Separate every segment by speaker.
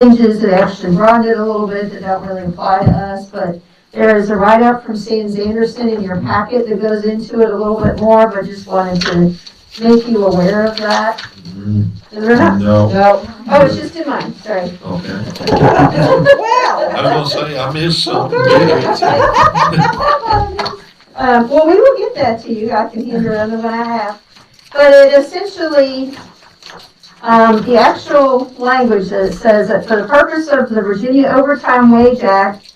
Speaker 1: changes that actually broadened it a little bit that don't really apply to us, but there is a write-up from Sands Anderson in your packet that goes into it a little bit more, but just wanted to make you aware of that. Is there not?
Speaker 2: No.
Speaker 1: Oh, it's just in mine, sorry.
Speaker 2: Okay.
Speaker 3: Well.
Speaker 2: I was gonna say, I missed something.
Speaker 1: Well, we will get that to you. I can hand around the one I have. But it essentially, the actual language that says that for the purpose of the Virginia Overtime Wage Act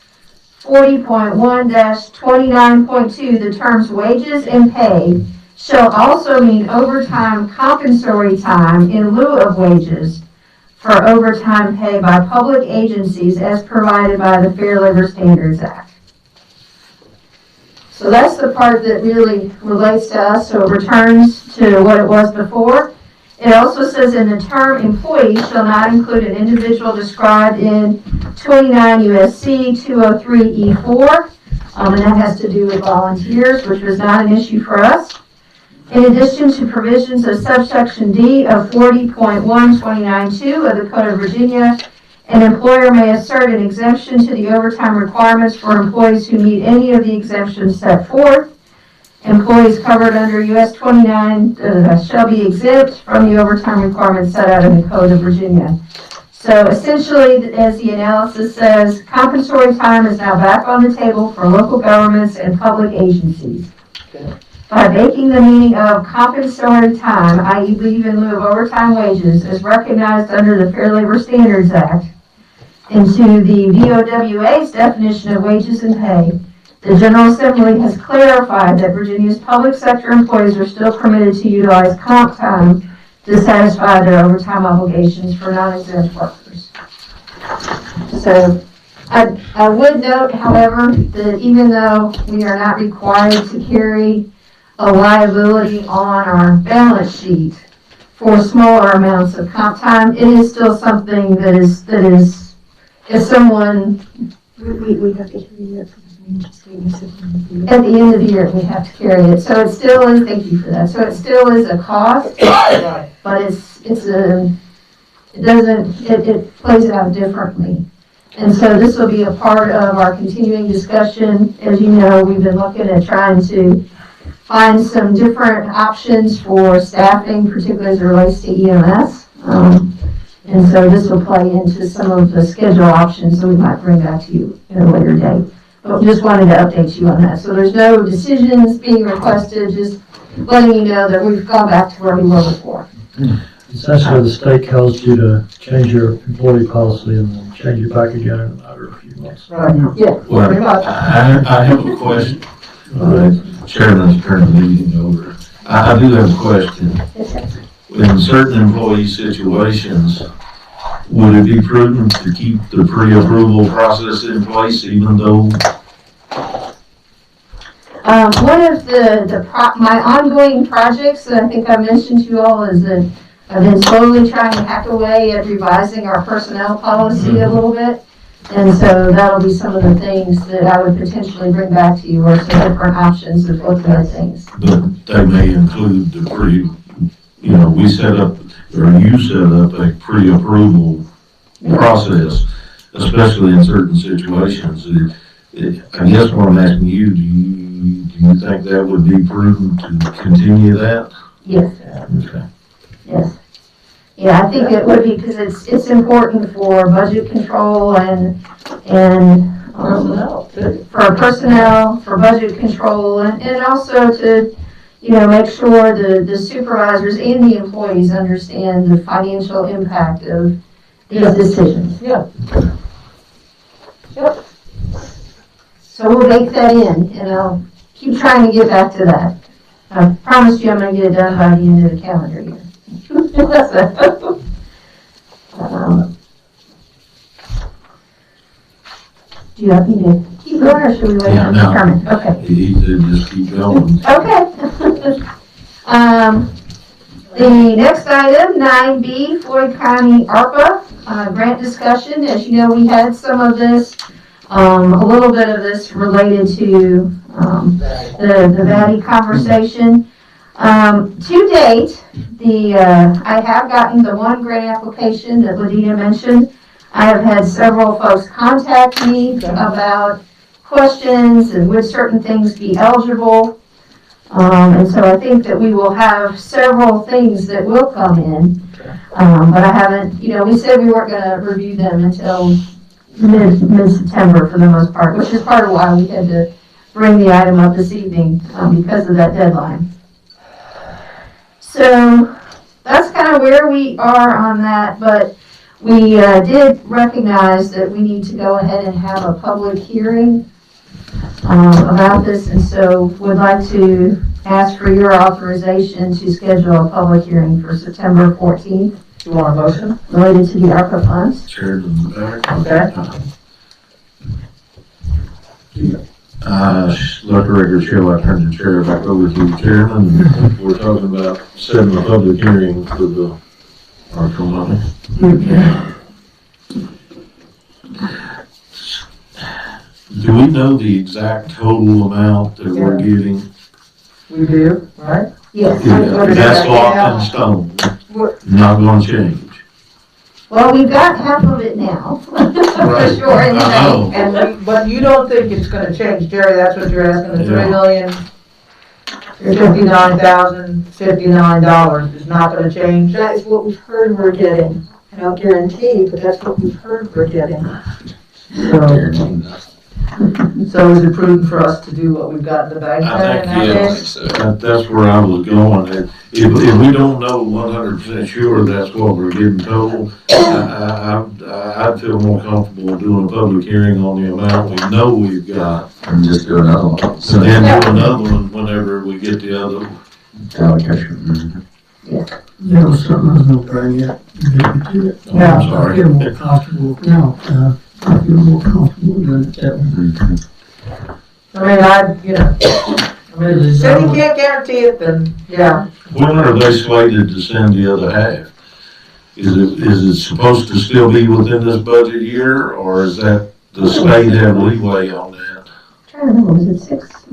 Speaker 1: 40.1-29.2, the terms wages and pay shall also mean overtime compensatory time in lieu of wages for overtime pay by public agencies as provided by the Fair Labor Standards Act. So that's the part that really relates to us, so it returns to what it was before. It also says in the term employee shall not include an individual described in 29 U.S.C. 203E4, and that has to do with volunteers, which was not an issue for us. In addition to provisions of subsection D of 40.129.2 of the Code of Virginia, an employer may assert an exemption to the overtime requirements for employees who meet any of the exemptions set forth. Employees covered under US 29 shall be exempt from the overtime requirements set out in the Code of Virginia. So essentially, as the analysis says, compensatory time is now back on the table for local governments and public agencies. By making the meaning of compensatory time, i.e. leave in lieu of overtime wages, as recognized under the Fair Labor Standards Act, into the VOWA's definition of wages and pay, the General Assembly has clarified that Virginia's public sector employees are still permitted to utilize comp time to satisfy their overtime obligations for non-exempt workers. So I would note, however, that even though we are not required to carry a liability on our balance sheet for smaller amounts of comp time, it is still something that is if someone,
Speaker 3: We have to carry it for the
Speaker 1: at the end of the year, we have to carry it. So it still is, thank you for that. So it still is a cost, but it plays it out differently. And so this will be a part of our continuing discussion. As you know, we've been looking at trying to find some different options for staffing, particularly as it relates to EMS. And so this will play into some of the schedule options that we might bring back to you at a later date. But just wanted to update you on that. So there's no decisions being requested, just letting you know that we've gone back to where we were before.
Speaker 4: Essentially, the state calls you to change your employee policy and then change it back again in a matter of a few months.
Speaker 1: Right. Yeah.
Speaker 2: Well, I have a question. Chairman's turned the meeting over. I do have a question. In certain employee situations, would it be prudent to keep the pre-approval process in place even though?
Speaker 1: One of my ongoing projects that I think I mentioned to you all is that I've been slowly trying to hack away at revising our personnel policy a little bit. And so that'll be some of the things that I would potentially bring back to you, or some different options of looking at things.
Speaker 2: But they may include the we set up, or you set up a pre-approval process, especially in certain situations. I guess what I'm asking you, do you think that would be prudent to continue that?
Speaker 1: Yes.
Speaker 2: Okay.
Speaker 1: Yes. Yeah, I think it would be, because it's important for budget control and for personnel, for budget control, and also to make sure the supervisors and the employees understand the financial impact of these decisions.
Speaker 3: Yep.
Speaker 1: So we'll bake that in, and I'll keep trying to get back to that. I promise you I'm going to get it done by the end of the calendar year. Do you want me to keep going, or should we wait on Carmen? Okay.
Speaker 2: He said just keep going.
Speaker 1: Okay. The next item, 9B, Floyd County ARPA grant discussion. As you know, we had some of this, a little bit of this related to the VATI conversation. To date, I have gotten the one grant application that Ladina mentioned. I have had several folks contact me about questions and would certain things be eligible. And so I think that we will have several things that will come in. But I haven't, we said we weren't gonna review them until mid-September for the most part, which is part of why we had to bring the item up this evening, because of that deadline. So that's kind of where we are on that, but we did recognize that we need to go ahead and have a public hearing about this, and so would like to ask for your authorization to schedule a public hearing for September 14th.
Speaker 5: You want a motion?
Speaker 1: Related to the ARPA funds.
Speaker 2: Chair in the back.
Speaker 5: Okay.
Speaker 2: Let the record show I turned the chair back over to the chairman. We're talking about setting a public hearing for the ARPA money. Do we know the exact total amount that we're getting?
Speaker 5: We do, right?
Speaker 1: Yes.
Speaker 2: That's locked in stone, not gonna change.
Speaker 1: Well, we've got half of it now, for
Speaker 2: Right.
Speaker 1: sure, in the
Speaker 2: I know.
Speaker 1: bank.
Speaker 5: But you don't think it's gonna change, Jerry, that's what you're asking, the
Speaker 2: Yeah.
Speaker 5: $3,059,059 is not gonna change?
Speaker 3: That is what we've heard we're getting. I don't guarantee, but that's what we've heard we're getting.
Speaker 5: So is it prudent for us to do what we've got in the bank
Speaker 2: I
Speaker 5: then in
Speaker 2: think,
Speaker 5: that
Speaker 2: yes.
Speaker 5: case?
Speaker 2: That's where I was going. If we don't know 100% sure that's what we're getting total, I'd feel more comfortable doing a public hearing on the amount we know we've got.
Speaker 6: And just do another one.
Speaker 2: And then do another one whenever we get the other one.
Speaker 6: Allocation.
Speaker 7: There was something I was gonna bring up.
Speaker 2: Oh, I'm
Speaker 7: I
Speaker 2: sorry.
Speaker 7: feel more comfortable now, I feel more comfortable doing it that way.
Speaker 5: I mean, if the city can't guarantee it, then, yeah.
Speaker 2: When are they slated to send the other half? Is it supposed to still be within this budget year, or is that the state have leeway on that?
Speaker 1: I'm trying to remember, was it 6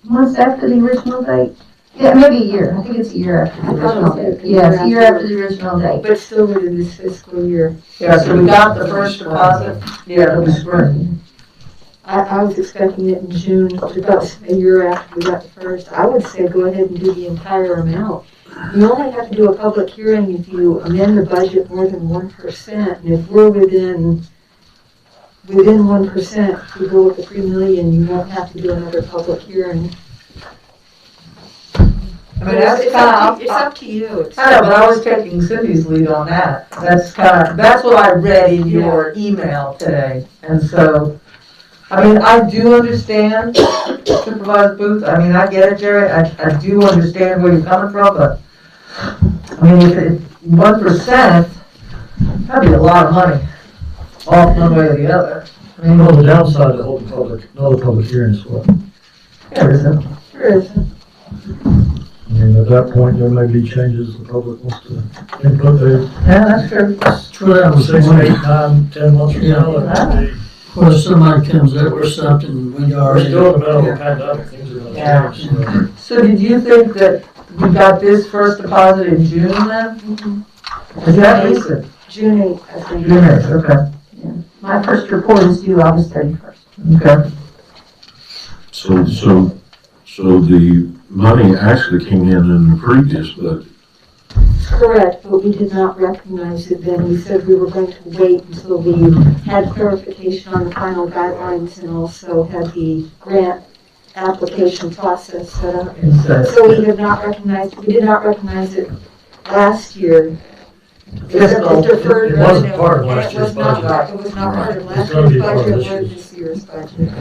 Speaker 1: months after the original date? Yeah, maybe a year. I think it's a year after the
Speaker 3: I thought it
Speaker 1: original
Speaker 3: was
Speaker 1: date.
Speaker 3: a
Speaker 1: Yeah, it's a year
Speaker 3: year
Speaker 1: after the original date.
Speaker 3: But still within this fiscal year.
Speaker 5: Yeah, so we got the first deposit, yeah, it'll be spring.
Speaker 3: I was expecting it in June, about a year after we got the first. I would say go ahead and do the entire amount. You only have to do a public hearing if you amend the budget more than 1%. And if we're within 1%, if you go with the 3 million, you won't have to do another public hearing.
Speaker 5: I mean, that's
Speaker 3: It's
Speaker 5: kind
Speaker 3: it's
Speaker 5: of,
Speaker 3: up to you. It's-
Speaker 5: I know, but I was taking Cindy's lead on that. That's what I read in your email today. And so, I mean, I do understand Supervisor Booth. I mean, I get it, Jerry. I do understand where you're coming from, but, I mean, if it, 1%, that'd be a lot of money, off one way or the other. I mean,
Speaker 4: Well, the downside to holding another public hearing is what?
Speaker 5: there isn't.
Speaker 3: There isn't.
Speaker 4: I mean, at that point, there may be changes the public wants to input.
Speaker 5: Yeah, that's true.
Speaker 7: Well, that was
Speaker 4: 6,
Speaker 7: one,
Speaker 4: 8, 9, 10 months from now, that may be.
Speaker 7: or somebody comes up with something when you
Speaker 4: We're
Speaker 7: already.
Speaker 4: still in the middle of a pandemic, things are gonna
Speaker 5: Yeah.
Speaker 4: change, so.
Speaker 5: So did you think that we got this first deposit in June then? Is that recent?
Speaker 3: June 8th, I think.
Speaker 5: June 8th, okay,
Speaker 1: My first report is due August 31st.
Speaker 5: okay.
Speaker 2: So the money actually came in the previous budget.
Speaker 3: Correct, but we did not recognize it then. We said we were going to wait until we had clarification on the final guidelines and also had the grant application process set up. So we did not recognize it last year.
Speaker 5: Fiscal.
Speaker 3: Deferred
Speaker 4: It wasn't
Speaker 3: revenue.
Speaker 4: part of last
Speaker 3: It was
Speaker 4: year's
Speaker 3: not-
Speaker 4: budget.
Speaker 3: It was not part of
Speaker 4: It's
Speaker 3: last
Speaker 4: gonna be
Speaker 3: year's
Speaker 4: part of
Speaker 3: budget
Speaker 4: this
Speaker 3: or
Speaker 4: year's.
Speaker 3: this year's budget.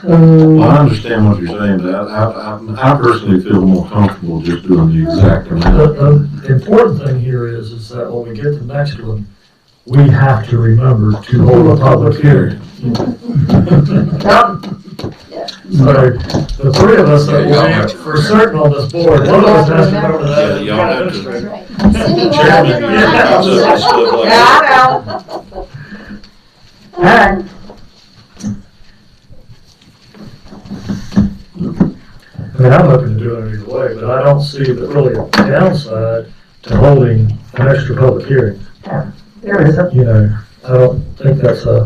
Speaker 2: Well, I understand what you're saying, but I personally feel more comfortable just doing the exact amount.
Speaker 4: The important thing here is that when we get the next one, we have to remember to hold a public hearing. So, the three of us that will be for certain on this board, one of us has to remember that.
Speaker 2: Yeah, y'all have to.
Speaker 1: That's right. Cindy, will have
Speaker 2: Chairman,
Speaker 1: to
Speaker 2: yeah,
Speaker 1: remind
Speaker 2: so
Speaker 1: us.
Speaker 2: stuff like
Speaker 5: Yeah,
Speaker 2: that.
Speaker 5: I know. All right.
Speaker 4: I mean, I'm looking to do it either way, but I don't see really a downside to holding an extra public hearing.
Speaker 5: There isn't.
Speaker 4: you know, I don't think that's a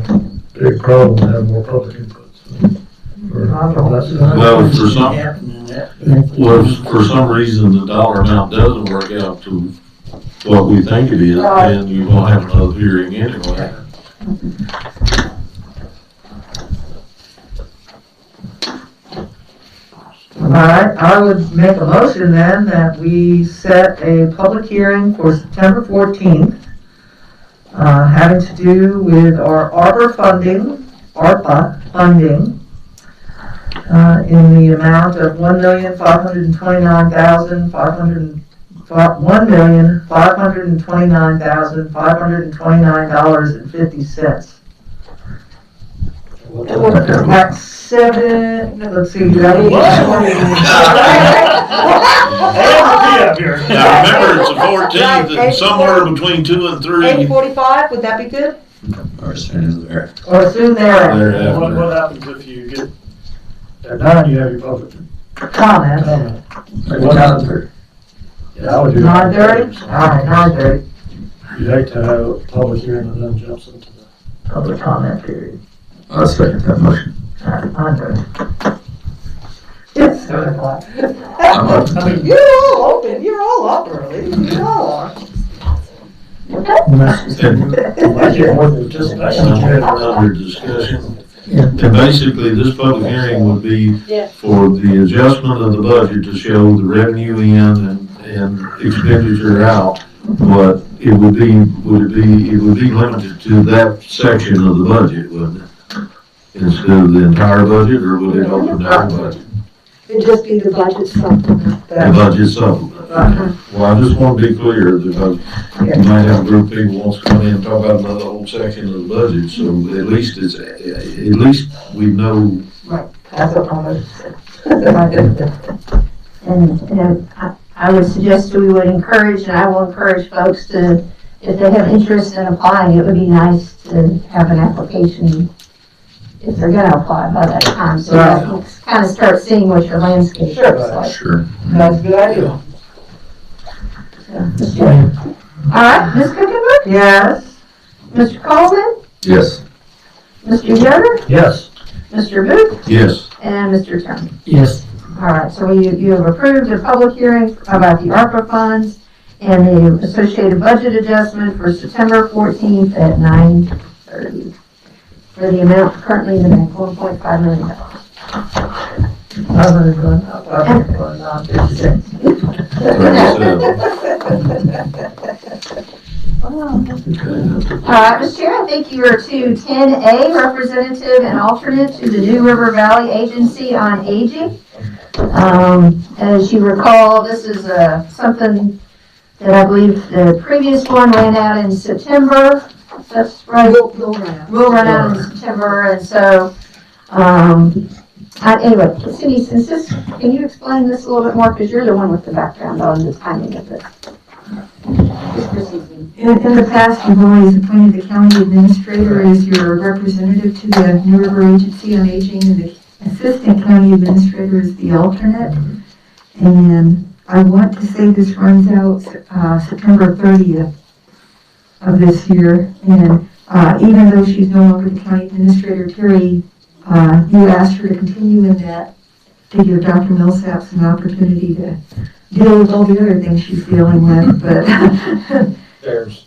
Speaker 4: big problem to have more public input.
Speaker 2: Well, for some reason, the dollar amount doesn't work out to what we think it is, then you won't have another hearing anyway.
Speaker 5: All right, I would make a motion then that we set a public hearing for September 14th, having to do with our ARPA funding, in the amount of $1,529,529,529.50. At seven, let's see,
Speaker 2: Now, remember, it's the 14th, and somewhere between 2 and 3.
Speaker 5: 8:45, would that be good?
Speaker 6: Or as soon as there.
Speaker 5: Or soon thereafter?
Speaker 2: Thereafter.
Speaker 4: What happens if you get, at 9, you have your public
Speaker 5: Comments.
Speaker 4: comment?
Speaker 6: What happened?
Speaker 4: Yeah, I would do.
Speaker 5: 9:30? All right, 9:30,
Speaker 4: You'd hate to have a public hearing and then jumps into the.
Speaker 5: public comment period.
Speaker 6: I'll second that motion.
Speaker 5: All right, 9:30. It's 7 o'clock.
Speaker 6: I'm open.
Speaker 5: I mean, you're all open, you're all up early, you all are.
Speaker 4: I get more than just.
Speaker 2: Under discussion. And basically, this public hearing would be for the adjustment of the budget to show the revenue in and expenditure out. But it would be limited to that section of the budget, wouldn't it? Instead of the entire budget, or would it open down the budget?
Speaker 3: It'd just be the budget supplement.
Speaker 2: The budget supplement. Well, I just want to be clear, because you might have a group of people wants to come in and talk about another whole section of the budget, so at least we know.
Speaker 5: That's what I'm
Speaker 1: And I would suggest we would encourage, and I will encourage folks to, if they have interest in applying, it would be nice to have an application if they're gonna apply by that time, so you can kind of start seeing what your landscape looks like.
Speaker 6: Sure.
Speaker 5: That's a good idea.
Speaker 1: All right, Ms. Cookenberg,
Speaker 5: Yes,
Speaker 1: Mr. Coleman,
Speaker 6: Yes.
Speaker 1: Mr. Yoder,
Speaker 4: Yes.
Speaker 1: Mr. Booth,
Speaker 2: Yes.
Speaker 1: and Mr. Turner.
Speaker 7: Yes,
Speaker 1: All right, so you have approved a public hearing about the ARPA funds and the associated budget adjustment for September 14th at 9:30 for the amount currently in the bank, $1.5 million.
Speaker 5: I'm gonna go, I'm going on 56.
Speaker 2: 37.
Speaker 1: All right, Mr. Chair, I think you are to 10A, representative and alternate to the New River Valley Agency on Aging. As you recall, this is something that I believe the previous one ran out in September. That's right. Will run out in September, and so, anyway, Cindy, can you explain this a little bit more, because you're the one with the background on the timing of this.
Speaker 8: In the past, you've always appointed the county administrator as your representative to the New River Agency on Aging, and the assistant county administrator is the alternate. And I want to say this runs out September 30th of this year. And even though she's no longer the county administrator, Terry, you asked her to continue in that to give Dr. Millsaps an opportunity to deal with all the other things she's dealing with, but
Speaker 4: There's.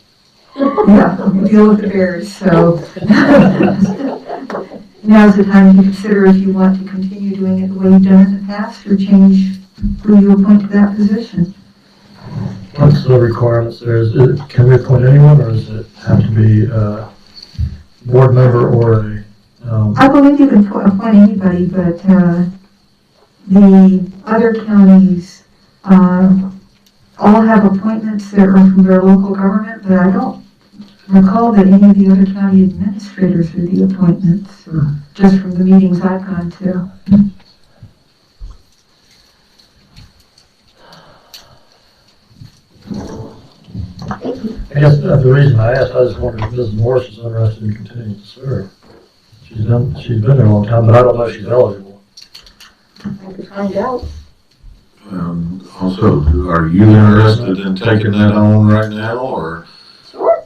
Speaker 8: yeah, deal with the bears, so now's the time to consider if you want to continue doing it the way you've done in the past, or change who you appoint to that position.
Speaker 4: What's the requirements there? Can we appoint anyone, or does it have to be a board member or a?
Speaker 8: I believe you can appoint anybody, but the other counties all have appointments that are from their local government, but I don't recall that any of the other county administrators are the appointments, just from the meetings I've gone to.
Speaker 4: I guess the reason I asked, I just wondered if Ms. Morris is interested in continuing to serve. She's been there a long time, but I don't know if she's eligible.
Speaker 3: I could find out.
Speaker 2: Also, are you interested in taking that on right now, or?
Speaker 1: Sure.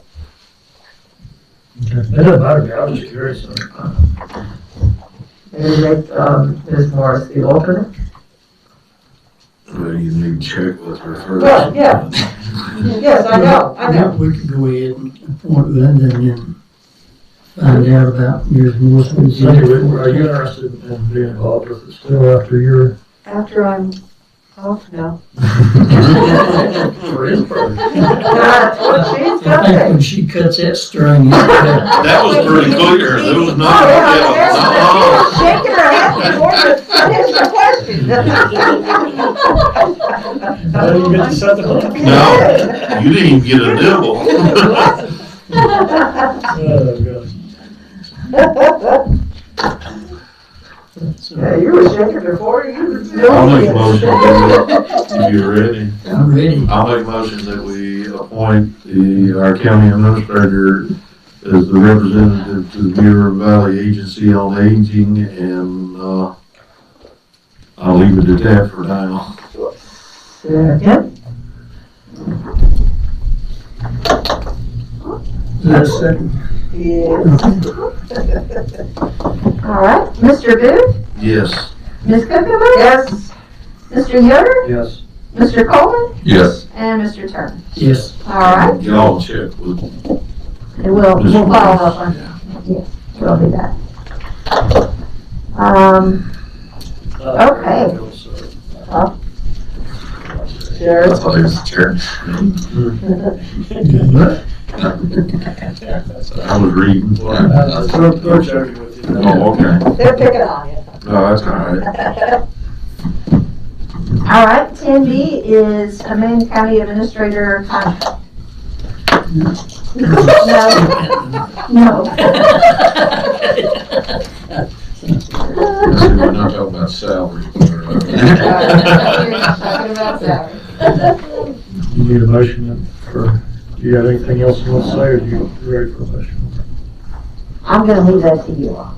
Speaker 4: It doesn't matter to me, I was just curious.
Speaker 5: Maybe make, Ms. Morris the alternate?
Speaker 2: Well, you need to check with her first.
Speaker 5: Well, yeah. Yes, I know.
Speaker 7: We could go ahead and appoint Linda and then find out about Ms. Morrison's.
Speaker 4: Cindy, are you interested in being involved with it still after your?
Speaker 3: After I'm off now.
Speaker 4: For his program?
Speaker 5: That's what she's
Speaker 7: I think when she cuts that string.
Speaker 2: That was pretty clear, there was not,
Speaker 5: Shaking her head before the, answer the question.
Speaker 4: I didn't get to set the clock.
Speaker 2: no, you didn't even get a nibble.
Speaker 4: Oh, gosh.
Speaker 5: Yeah, you were shaking before you was doing it.
Speaker 2: I'll make a motion, if you're ready.
Speaker 7: I'm ready.
Speaker 2: I'll make a motion that we appoint our county administrator as the representative to the Beaver Valley Agency on Aging, and, I'll leave it at that for now.
Speaker 5: Second.
Speaker 7: Is that a second?
Speaker 5: Yes.
Speaker 1: All right, Mr. Booth,
Speaker 2: Yes.
Speaker 1: Ms. Cooperman?
Speaker 5: Yes.
Speaker 1: Mr. Yoder,
Speaker 4: Yes.
Speaker 1: Mr. Coleman,
Speaker 6: Yes.
Speaker 1: and Mr. Turner.
Speaker 7: Yes.
Speaker 1: All right,
Speaker 2: Y'all check with.
Speaker 1: and we'll follow up on, yes, we'll do that. Okay.
Speaker 5: Sure.
Speaker 6: I thought he was the chair.
Speaker 2: I was reading.
Speaker 4: We're joking with you.
Speaker 2: Oh, okay.
Speaker 5: They're picking on you.
Speaker 2: No, that's all right.
Speaker 1: All right, 10B is amend county administrator contract. No. No.
Speaker 2: We're not talking about salary.
Speaker 1: Talking about salary.
Speaker 4: You need a motion for, do you have anything else you want to say, or are you ready for a motion?
Speaker 1: I'm gonna leave that to you all.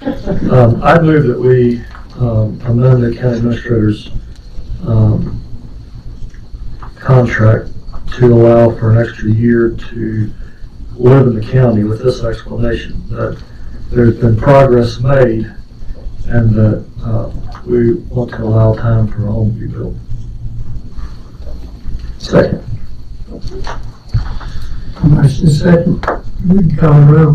Speaker 4: I move that we amend the county administrator's contract to allow for an extra year to live in the county with this explanation, that there's been progress made and that we want to allow time for a home to be built.
Speaker 7: Second. Motion second. We can call the roll.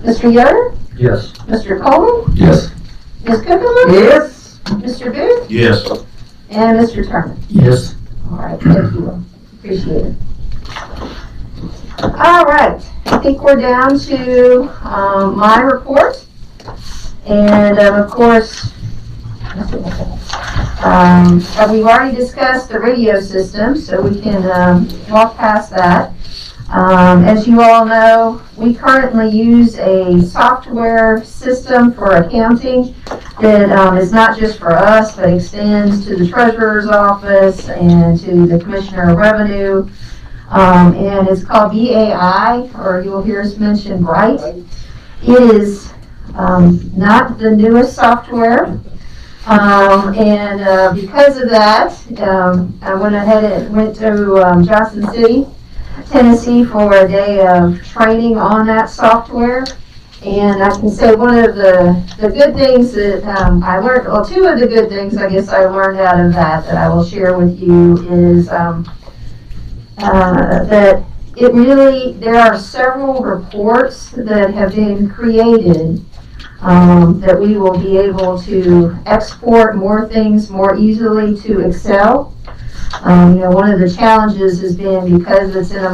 Speaker 1: Mr. Yoder,
Speaker 4: Yes.
Speaker 1: Mr. Coleman,
Speaker 6: Yes.
Speaker 1: Ms. Cooperman,
Speaker 5: Yes.
Speaker 1: Mr. Booth,
Speaker 2: Yes.
Speaker 1: and Mr. Turner.
Speaker 7: Yes.
Speaker 1: All right, thank you. Appreciate it. All right, I think we're down to my report. And of course, we've already discussed the radio system, so we can walk past that. As you all know, we currently use a software system for accounting that is not just for us, but extends to the treasurer's office and to the commissioner of revenue. And it's called BAI, or you'll hear us mention Bright. It is not the newest software. And because of that, I went ahead and went to Johnson City, Tennessee for a day of training on that software. And I can say one of the good things that I learned, well, two of the good things I guess I learned out of that I will share with you is that it really, there are several reports that have been created that we will be able to export more things more easily to Excel. One of the challenges has been because it's in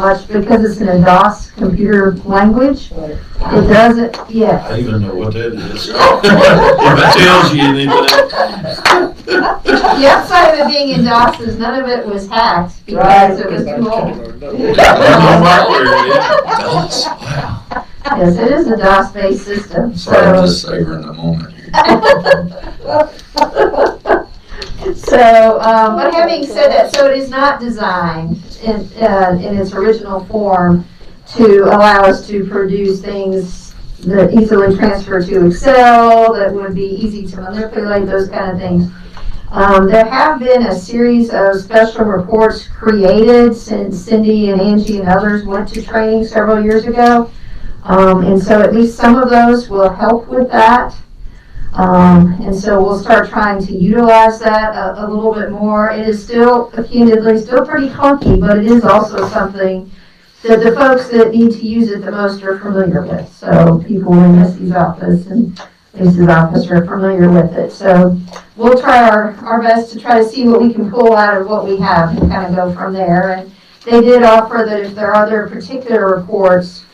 Speaker 1: a DOS computer language, it doesn't, yes.
Speaker 2: I even know what that is. If it tells you anything.
Speaker 1: The upside of it being in DOS is none of it was hacked because it was too old. Yes, it is a DOS-based system.
Speaker 6: Sorry, I'm just savoring the moment here.
Speaker 1: But having said that, so it is not designed in its original form to allow us to produce things that easily transfer to Excel, that would be easy to manipulate, those kind of things. There have been a series of special reports created since Cindy and Angie and others went to training several years ago. And so at least some of those will help with that. And so we'll start trying to utilize that a little bit more. It is still, candidly, still pretty clunky, but it is also something that the folks that need to use it the most are familiar with. So people in Misty's office and Lisa's office are familiar with it. So we'll try our best to try to see what we can pull out of what we have and kind of go from there. And they did offer that if there are other particular reports,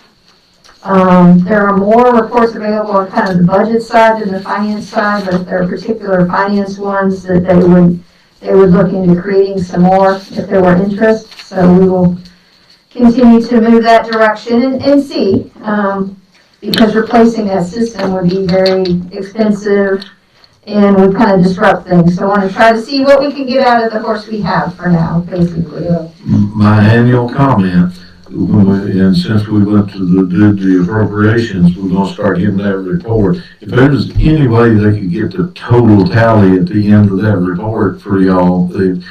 Speaker 1: there are more reports available on kind of the budget side than the finance side, but if there are particular finance ones that they would look into creating some more if there were interest. So we will continue to move that direction and see, because replacing that system would be very expensive and would kind of disrupt things. So I want to try to see what we can get out of the horse we have for now, basically.
Speaker 2: My annual comment, and since we went to did the appropriations, we're gonna start getting that report. If there's any way they could get the total tally at the end of that report for y'all, it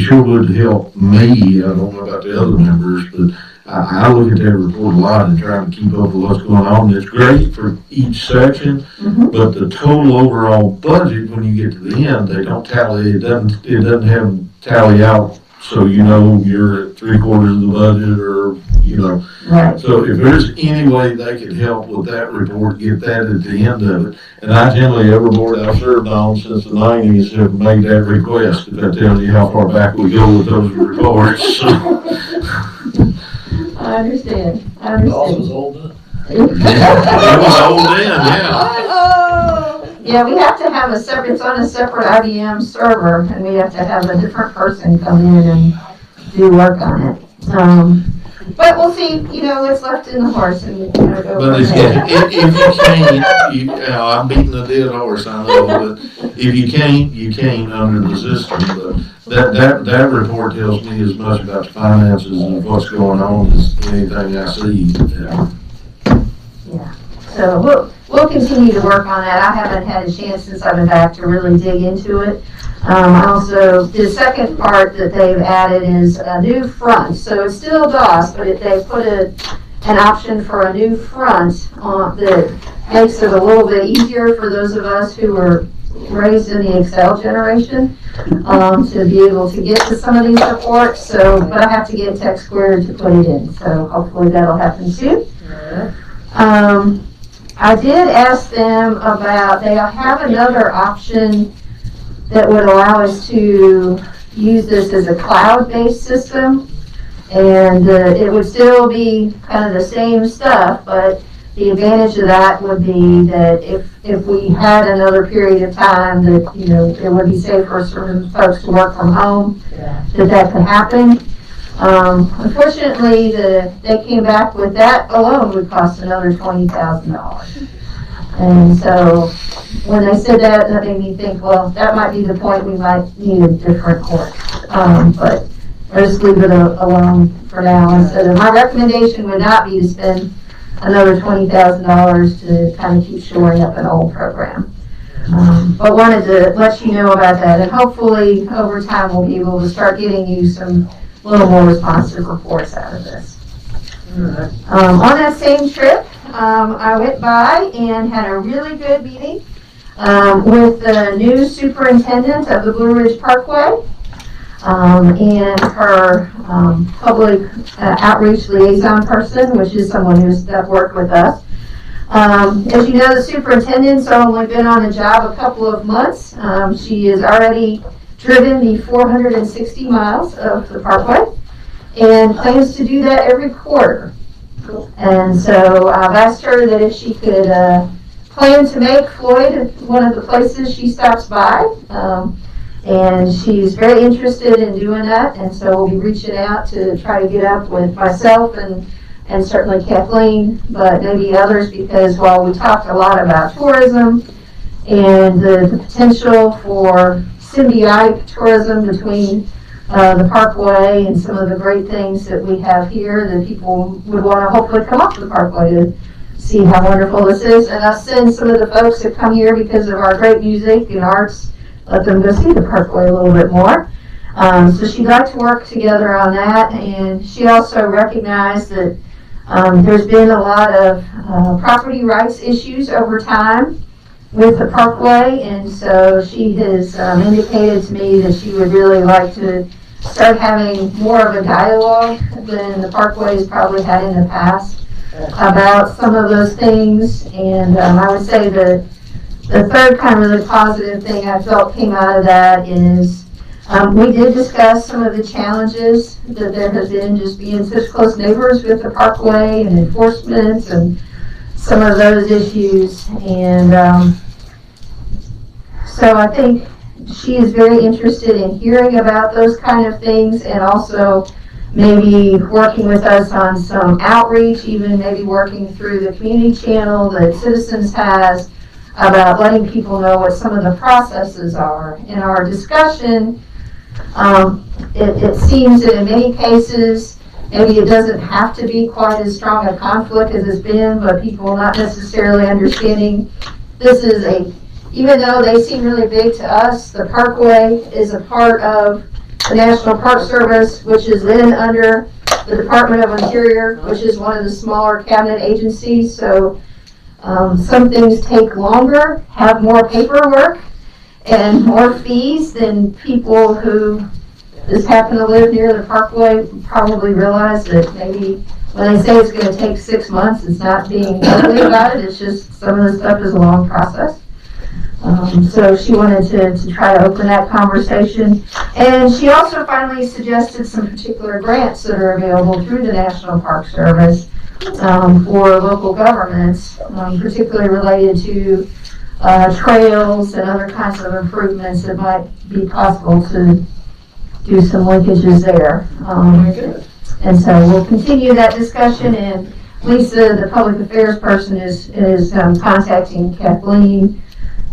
Speaker 2: sure would help me. I don't know about the other members, but I look at that report a lot and try to keep up with what's going on. It's great for each section, but the total overall budget, when you get to the end, they don't tally. It doesn't have tally out, so you know you're at 3/4 of the budget, or you know.
Speaker 1: Right.
Speaker 2: So if there's any way they could help with that report, get that at the end of it. And I generally, every board I've served on since the 90s have made that request. If that tells you how far back we go with those reports.
Speaker 1: I understand.
Speaker 4: Dawson's old enough.
Speaker 2: It was old then, yeah.
Speaker 1: Yeah, we have to have it's on a separate IBM server, and we have to have a different person come in and do work on it. But we'll see, what's left in the horse, and we'll go
Speaker 2: But
Speaker 1: from
Speaker 2: if
Speaker 1: there.
Speaker 2: you can't, I'm beating a dead horse, I know, but if you can't under the system. But that report tells me as much about the finances and what's going on as anything I see.
Speaker 1: Yeah, so we'll continue to work on that. I haven't had a chance since I've been back to really dig into it. Also, the second part that they've added is a new front. So it's still DOS, but they put an option for a new front that makes it a little bit easier for those of us who were raised in the Excel generation to be able to get to some of these reports. So, but I have to get Tech Squared to put it in. So hopefully that'll happen soon. I did ask them about, they have another option that would allow us to use this as a cloud-based system, and it would still be kind of the same stuff, but the advantage of that would be that if we had another period of time that, it would be safe for certain folks to work from home, that could happen. Unfortunately, they came back with that alone would cost another $20,000. And so when they said that made me think, well, that might be the point we might need a different court. But I'll just leave it alone for now. And so my recommendation would not be to spend another $20,000 to kind of keep shoring up an old program. But wanted to let you know about that, and hopefully over time we'll be able to start getting you some little more responsive reports out of this. On that same trip, I went by and had a really good meeting with the new superintendent of the Blue Ridge Parkway and her public outreach liaison person, which is someone who's worked with us. As you know, the superintendent's only been on the job a couple of months. She has already driven the 460 miles of the parkway and plans to do that every quarter. And so I've asked her that if she could plan to make Floyd one of the places she stops by. And she's very interested in doing that, and so we'll be reaching out to try to get up with myself and certainly Kathleen, but maybe others, because while we talked a lot about tourism and the potential for symbiotic tourism between the Parkway and some of the great things that we have here, that people would want to hopefully come up to the Parkway to see how wonderful this is, and us send some of the folks that come here because of our great music and arts let them go see the parkway a little bit more. So she'd like to work together on that, and she also recognized that there's been a lot of property rights issues over time with the parkway, and so she has indicated to me that she would really like to start having more of a dialogue than the parkway has probably had in the past about some of those things. And I would say the third kind of really positive thing I felt came out of that is we did discuss some of the challenges that there has been just being such close neighbors with the parkway and enforcement and some of those issues. And so I think she is very interested in hearing about those kind of things, and also maybe working with us on some outreach, even maybe working through the community channel that Citizens has about letting people know what some of the processes are. In our discussion, it seems that in many cases, maybe it doesn't have to be quite as strong a conflict as it's been, but people not necessarily understanding this is even though they seem really big to us, the parkway is a part of the National Park Service, which is then under the Department of Interior, which is one of the smaller cabinet agencies. So some things take longer, have more paperwork, and more fees than people who just happen to live near the parkway probably realize that maybe when they say it's going to take 6 months, it's not being ugly about it. It's just some of the stuff is a long process. So she wanted to try to open that conversation. And she also finally suggested some particular grants that are available through the National Park Service for local governments, particularly related to trails and other kinds of improvements that might be possible to do some linkages there. And so we'll continue that discussion, and Lisa, the public affairs person, is contacting Kathleen.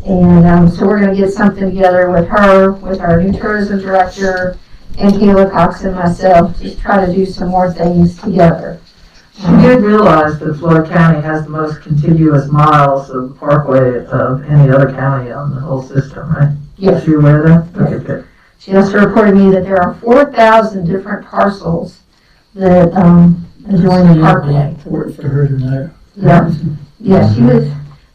Speaker 1: And so we're going to get something together with her, with our new tourism director, and Kayla Cox and myself, to try to do some more things together.
Speaker 5: She did realize that Floyd County has the most contiguous miles of parkway of any other county on the whole system, right?
Speaker 1: Yes.
Speaker 5: Is she aware of that? Okay, good.
Speaker 1: She also reported me that there are 4,000 different parcels that adjoin the parkway.
Speaker 7: Important for her to know.
Speaker 1: Yeah,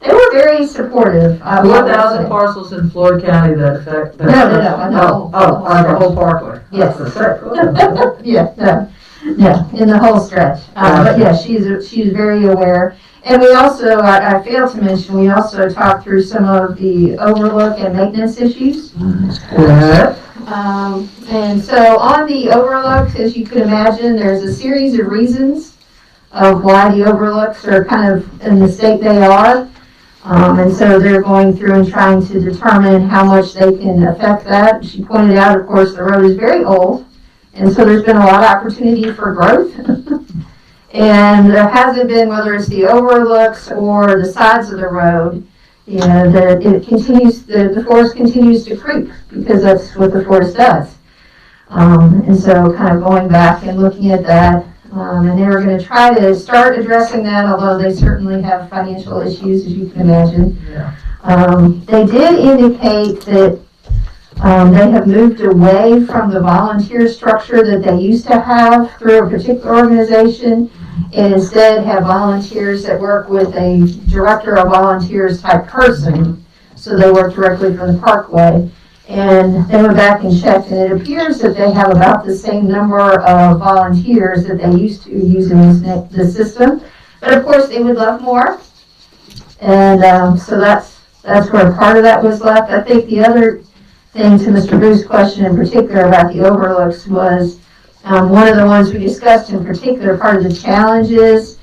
Speaker 1: they were very supportive.
Speaker 5: 4,000 parcels in Floyd County that affect.
Speaker 1: No,
Speaker 5: On the whole parkway.
Speaker 1: Yes.
Speaker 5: I was gonna say.
Speaker 1: Yeah, in the whole stretch. But yeah, she's very aware. And we also, I failed to mention, we also talked through some of the overlook and maintenance issues.
Speaker 5: Yeah.
Speaker 1: And so on the overlooks, as you can imagine, there's a series of reasons of why the overlooks are kind of in the state they are. And so they're going through and trying to determine how much they can affect that. She pointed out, of course, the road is very old, and so there's been a lot of opportunity for growth. And there hasn't been, whether it's the overlooks or the sides of the road, that it continues, the forest continues to creep, because that's what the forest does. And so kind of going back and looking at that, and they were going to try to start addressing that, although they certainly have financial issues, as you can imagine.
Speaker 5: Yeah.
Speaker 1: They did indicate that they have moved away from the volunteer structure that they used to have through a particular organization, and instead have volunteers that work with a director of volunteers type person. So they work directly from the parkway. And they went back and checked, and it appears that they have about the same number of volunteers that they used to use in this system. But of course, they would love more. And so that's where part of that was left. I think the other thing to Mr. Booth's question in particular about the overlooks was one of the ones we discussed in particular. Part of the challenge is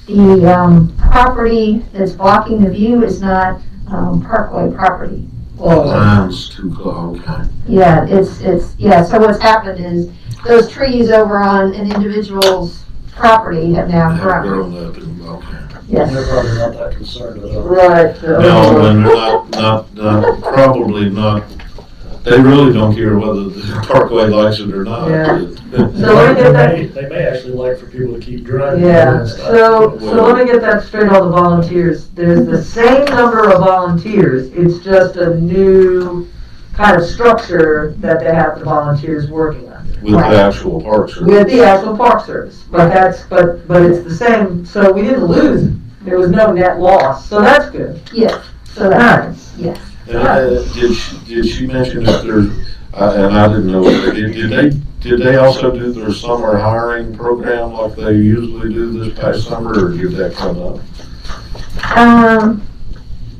Speaker 1: the property that's blocking the view is not parkway property.
Speaker 2: Mine's too close, okay.
Speaker 1: Yeah, so what's happened is those trees over on an individual's property have now
Speaker 2: Have
Speaker 1: grown.
Speaker 2: grown up and, okay.
Speaker 1: Yes.
Speaker 4: They're probably not that concerned with it.
Speaker 5: Right.
Speaker 2: No, and not, probably not, they really don't care whether the parkway likes it or not.
Speaker 5: Yeah. So let me get that.
Speaker 4: They may actually like for people to keep driving.
Speaker 5: Yeah,
Speaker 4: and stuff.
Speaker 5: so let me get that straight on the volunteers. There's the same number of volunteers, it's just a new kind of structure that they have the volunteers working under.
Speaker 2: With the actual park service.
Speaker 5: With the actual park service, but it's the same, so we didn't lose, there was no net loss, so that's good.
Speaker 1: Yes, so that's,
Speaker 5: Nice.
Speaker 1: yes.
Speaker 2: And, did she mention if there's, and I didn't know, did they also do their summer hiring program like they usually do this past summer, or did that come up?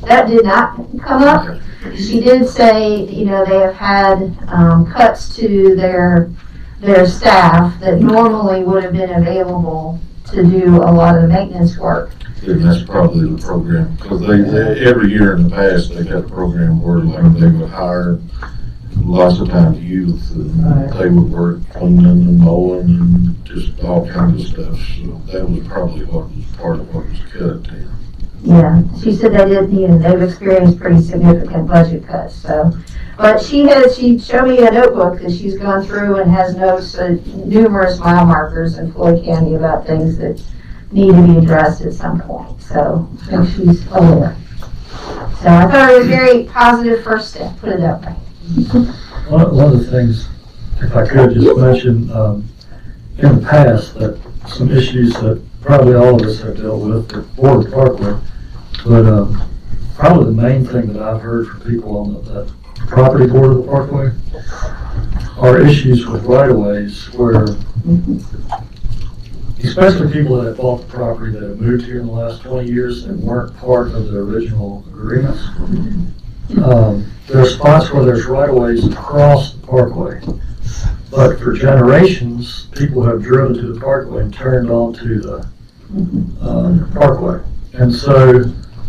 Speaker 1: That did not come up. She did say, you know, they have had, cuts to their staff that normally would have been available to do a lot of the maintenance work.
Speaker 2: And that's probably the program, because they, every year in the past, they've had a program where like they would hire lots of times youth, and they would work cleaning and mowing and just all kinds of stuff, so that was probably what was part of what was cut there.
Speaker 1: Yeah, she said they did, you know, they've experienced pretty significant budget cuts, so. But she showed me a notebook that she's gone through and has notes, numerous mile markers in Floyd County about things that need to be addressed at some point, so I think she's aware. So I thought it was a very positive first step, put it that way.
Speaker 4: One of the things, if I could just mention, in the past, that some issues that probably all of us have dealt with at Board of Parkway, but probably the main thing that I've heard from people on that property board of the Parkway are issues with right-of-ways where, especially people that have bought the property that have moved here in the last 20 years and weren't part of the original agreements. There are spots where there's right-of-ways across the Parkway, but for generations, people have driven to the Parkway and turned onto the Parkway. And so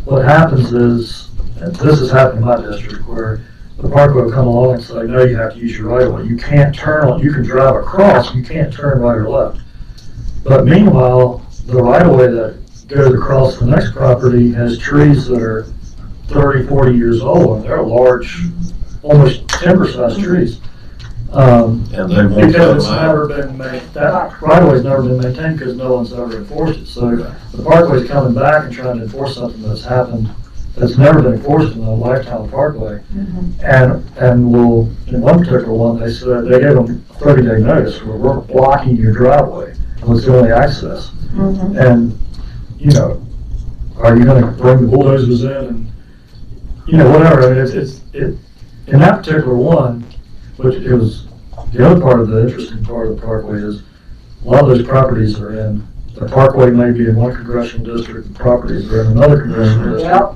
Speaker 4: what happens is, and this has happened in my district, where the Parkway will come along and say, no, you have to use your right-of-way. You can't turn on, you can drive across, you can't turn right or left. But meanwhile, the right-of-way that goes across the next property has trees that are 30, 40 years old, and they're large, almost timber-sized trees.
Speaker 2: And they won't
Speaker 4: Because
Speaker 2: cut
Speaker 4: it's
Speaker 2: them
Speaker 4: never
Speaker 2: out.
Speaker 4: been made, that right-of-way's never been maintained because no one's ever enforced it. So the Parkway's coming back and trying to enforce something that's happened, that's never been enforced in the lifetime of Parkway. And will, in one particular one, they said, they gave them a 30-day notice where we're blocking your driveway. It was the only access. And, you know, are you gonna bring the bulldozers in and, you know, whatever. I mean, in that particular one, which it was, the other part of the interesting part of the Parkway is, a lot of those properties are in, the Parkway may be in one congressional district, and properties are in another congressional district.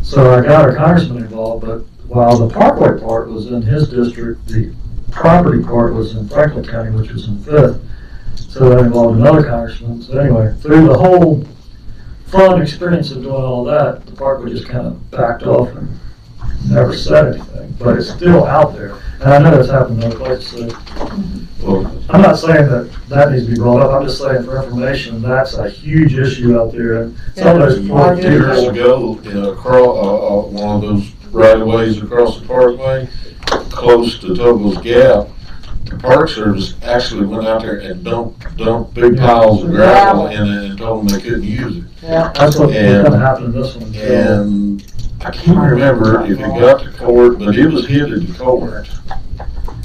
Speaker 4: So I got our congressman involved, but while the Parkway part was in his district, the property part was in Franklin County, which was in 5th. So that involved another congressman. So anyway, through the whole fun experience of doing all that, the Parkway just kind of backed off and never said anything, but it's still out there. And I know that's happened in other places, so
Speaker 2: Well,
Speaker 4: I'm not saying that needs to be brought up, I'm just saying for information, that's a huge issue out there. And some of those poor
Speaker 2: years
Speaker 4: people,
Speaker 2: ago, you know, across, one of those right-of-ways across the Parkway, close to Togo's Gap, the Park Service actually went out there and dumped big piles of gravel in it and told them they couldn't use it.
Speaker 4: that's what's gonna happen in this one.
Speaker 2: And I can't remember if it got to court, but it was headed to court.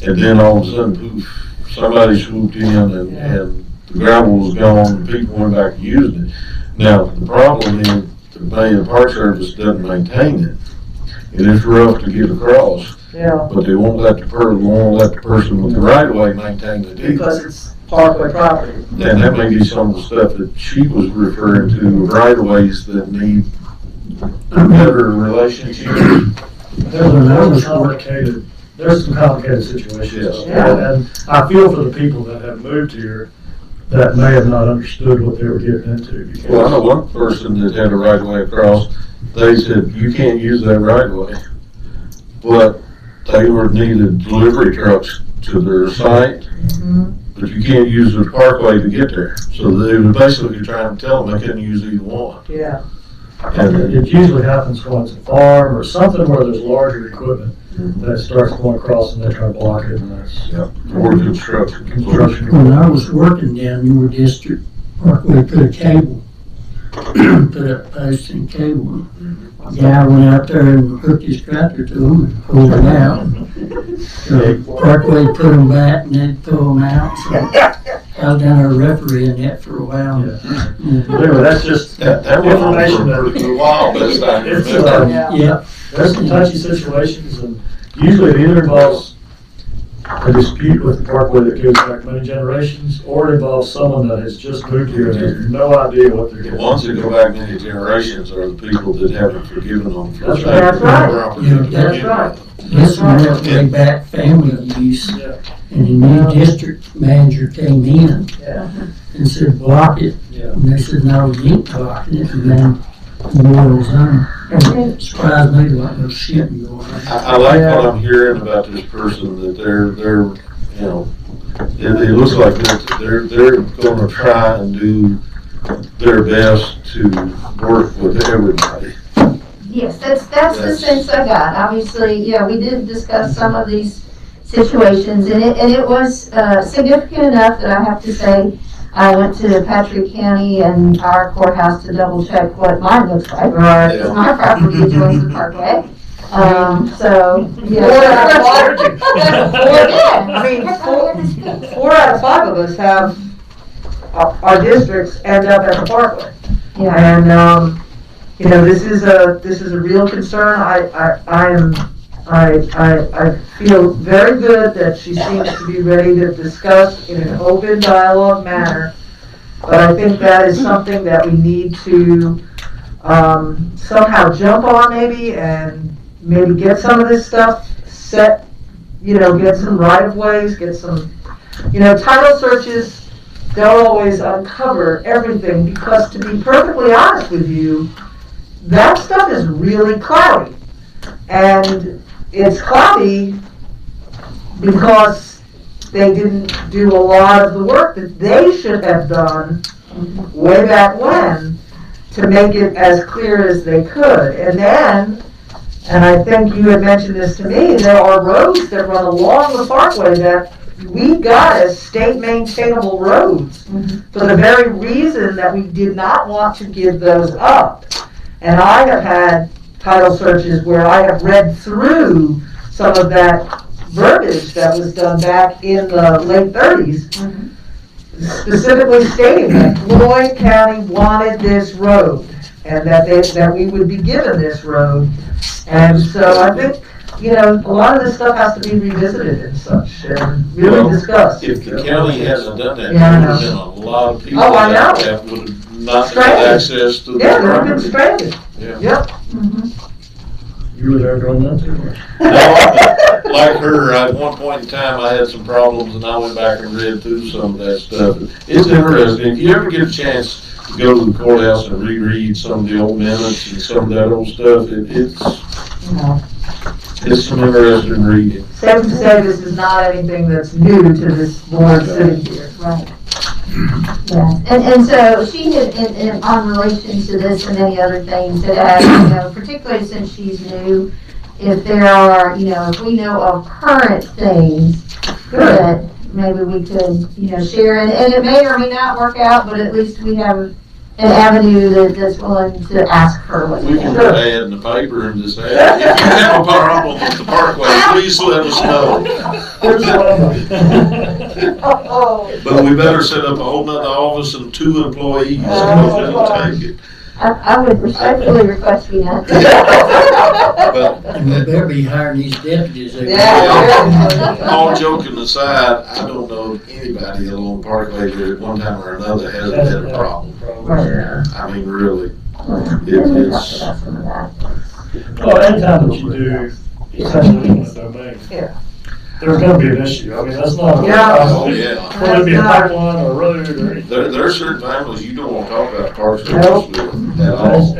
Speaker 2: And then all of a sudden, poof, somebody swooped in and the gravel was gone and people went back to using it. Now, the problem is the Park Service doesn't maintain it. And it's rough to get across. But they won't let the person with the right of way maintain it either.
Speaker 5: Because it's Parkway property.
Speaker 2: And that may be some of the stuff that she was referring to, right of ways that need better relationships.
Speaker 4: There's some complicated situations.
Speaker 5: Yeah.
Speaker 4: And I feel for the people that have moved here that may have not understood what they were getting into. because-
Speaker 2: Well, I know one person that had a right of way across, they said, you can't use that right of way. But they needed delivery trucks to their site, but you can't use the parkway to get there. So they were basically trying to tell them they couldn't use either one.
Speaker 5: Yeah.
Speaker 4: And it usually happens when it's a farm or something where there's larger equipment that starts going across and they try to block it, and that's
Speaker 2: Or construction.
Speaker 7: When I was working down in your district, Parkway put a cable, put up posts and cable. The guy went out there and hooked his tractor to them and pulled it out. Parkway put them back and then throw them out, so I was down there refereeing that for a while.
Speaker 4: Anyway, that's just
Speaker 2: That was
Speaker 4: information
Speaker 2: for a
Speaker 4: that,
Speaker 2: good while, best I can
Speaker 4: it's,
Speaker 2: remember.
Speaker 7: Yeah,
Speaker 4: there's some touchy situations, and usually it either involves a dispute with the parkway that goes back many generations, or it involves someone that has just moved here and has no idea what they're
Speaker 2: The
Speaker 4: doing.
Speaker 2: ones that go back many generations are the people that haven't forgiven them for
Speaker 4: That's
Speaker 2: taking
Speaker 5: right.
Speaker 2: their property.
Speaker 7: Yeah,
Speaker 2: to
Speaker 5: that's
Speaker 2: begin
Speaker 5: right.
Speaker 2: with.
Speaker 7: this one went way back family use,
Speaker 4: Yeah.
Speaker 7: and the new district manager came in
Speaker 5: Yeah.
Speaker 7: and said, block it.
Speaker 4: Yeah.
Speaker 7: And they said, no, we ain't blocking it, and then the war was on. It surprised me like no shit going on.
Speaker 2: I like what I'm hearing about this person, that they're, you know, it looks like they're gonna try and do their best to work with everybody.
Speaker 1: Yes, that's the sense I got. Obviously, yeah, we did discuss some of these situations, and it was significant enough that I have to say, I went to Patrick County and our courthouse to double check what mine looks like.
Speaker 5: Right.
Speaker 1: Because my property adjoins the parkway. So, yeah.
Speaker 5: I mean, 4 out of 5 of us have, our districts end up at the parkway.
Speaker 1: Yeah,
Speaker 5: And, you know, this is a real concern. I feel very good that she seems to be ready to discuss in an open dialogue manner. But I think that is something that we need to, somehow jump on maybe, and maybe get some of this stuff set, you know, get some right-of-ways, get some, you know, title searches don't always uncover everything, because to be perfectly honest with you, that stuff is really cloudy. And it's cloudy because they didn't do a lot of the work that they should have done way back when to make it as clear as they could. And then, and I think you had mentioned this to me, there are roads that run along the parkway that we got as state maintainable roads for the very reason that we did not want to give those up. And I have had title searches where I have read through some of that verbiage that was done back in the late 30s, specifically stating that Floyd County wanted this road and that we would be given this road. And so I think, you know, a lot of this stuff has to be revisited and such, and really discussed.
Speaker 2: If the county hasn't done that,
Speaker 5: Yeah, I
Speaker 2: there would have been a lot of people
Speaker 5: Oh, I know.
Speaker 2: that would have not had access to the
Speaker 5: Yeah, they've been
Speaker 2: property.
Speaker 5: stranded.
Speaker 2: Yeah.
Speaker 5: Yep.
Speaker 4: You were there during that too, weren't you?
Speaker 2: No, like her, at one point in time, I had some problems, and I went back and read through some of that stuff. It's interesting. If you ever get a chance to go to the courthouse and reread some of the old minutes and some of that old stuff, it's some interesting reading.
Speaker 5: Safe to say, this is not anything that's new to this board sitting here.
Speaker 1: right. Yeah, and so she had, on relation to this and many other things that asked, you know, particularly since she's new, if there are, you know, if we know of current things that maybe we could, you know, share, and it may or may not work out, but at least we have an avenue that's willing to ask for what
Speaker 2: We
Speaker 1: we
Speaker 2: can
Speaker 1: can.
Speaker 2: put an ad in the paper and just add, if you have a problem with the parkway, please let us know. But we better set up a whole nother office and 2 employees, and we'll take it.
Speaker 1: I would respectfully request we not.
Speaker 2: But
Speaker 7: And we better be hiring these deputies.
Speaker 2: all joking aside, I don't know of anybody along Parkway that at one time or another hasn't had a problem. I mean, really, it's,
Speaker 4: Well, anytime that you do essentially eminent domain,
Speaker 5: Yeah.
Speaker 4: there's gonna be an issue. I mean, that's not.
Speaker 5: Yeah.
Speaker 2: oh, yeah.
Speaker 4: Whether it be a pipeline or a road or anything.
Speaker 2: There are certain families you don't want to talk about parks and Recs with at all.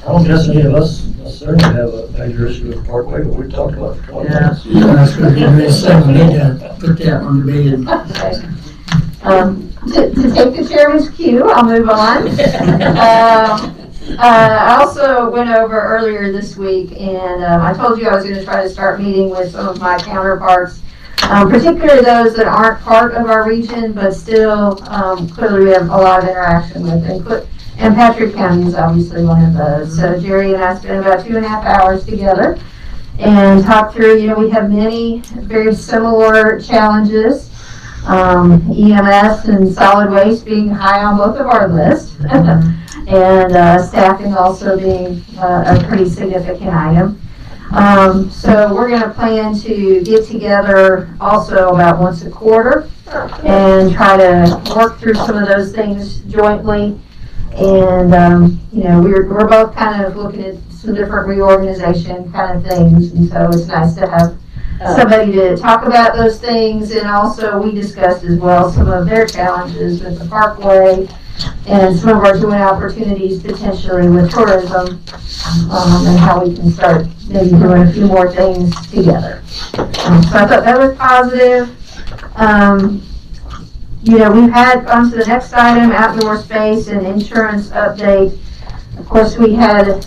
Speaker 4: I don't guess any of us necessarily have a major issue with the parkway, but we've talked about it for 20
Speaker 5: Yeah.
Speaker 4: minutes.
Speaker 7: That's what we really said, we need to put that one to bed.
Speaker 1: To take the chairman's cue, I'll move on. I also went over earlier this week, and I told you I was going to try to start meeting with some of my counterparts, particularly those that aren't part of our region, but still clearly we have a lot of interaction with. And Patrick County is obviously one of those. So Jerry and I spent about 2.5 hours together. and talk through, we have many very similar challenges. EMS and solid waste being high on both of our lists, and staffing also being a pretty significant item. So we're going to plan to get together also about once a quarter and try to work through some of those things jointly. And, we're both kind of looking at some different reorganization kind of things. And so it's nice to have somebody to talk about those things. And also we discussed as well some of their challenges with the Parkway and some of our joint opportunities potentially with tourism, and how we can start maybe doing a few more things together. So I thought that was positive. We've had, on to the next item, outdoor space and insurance update. Of course, we had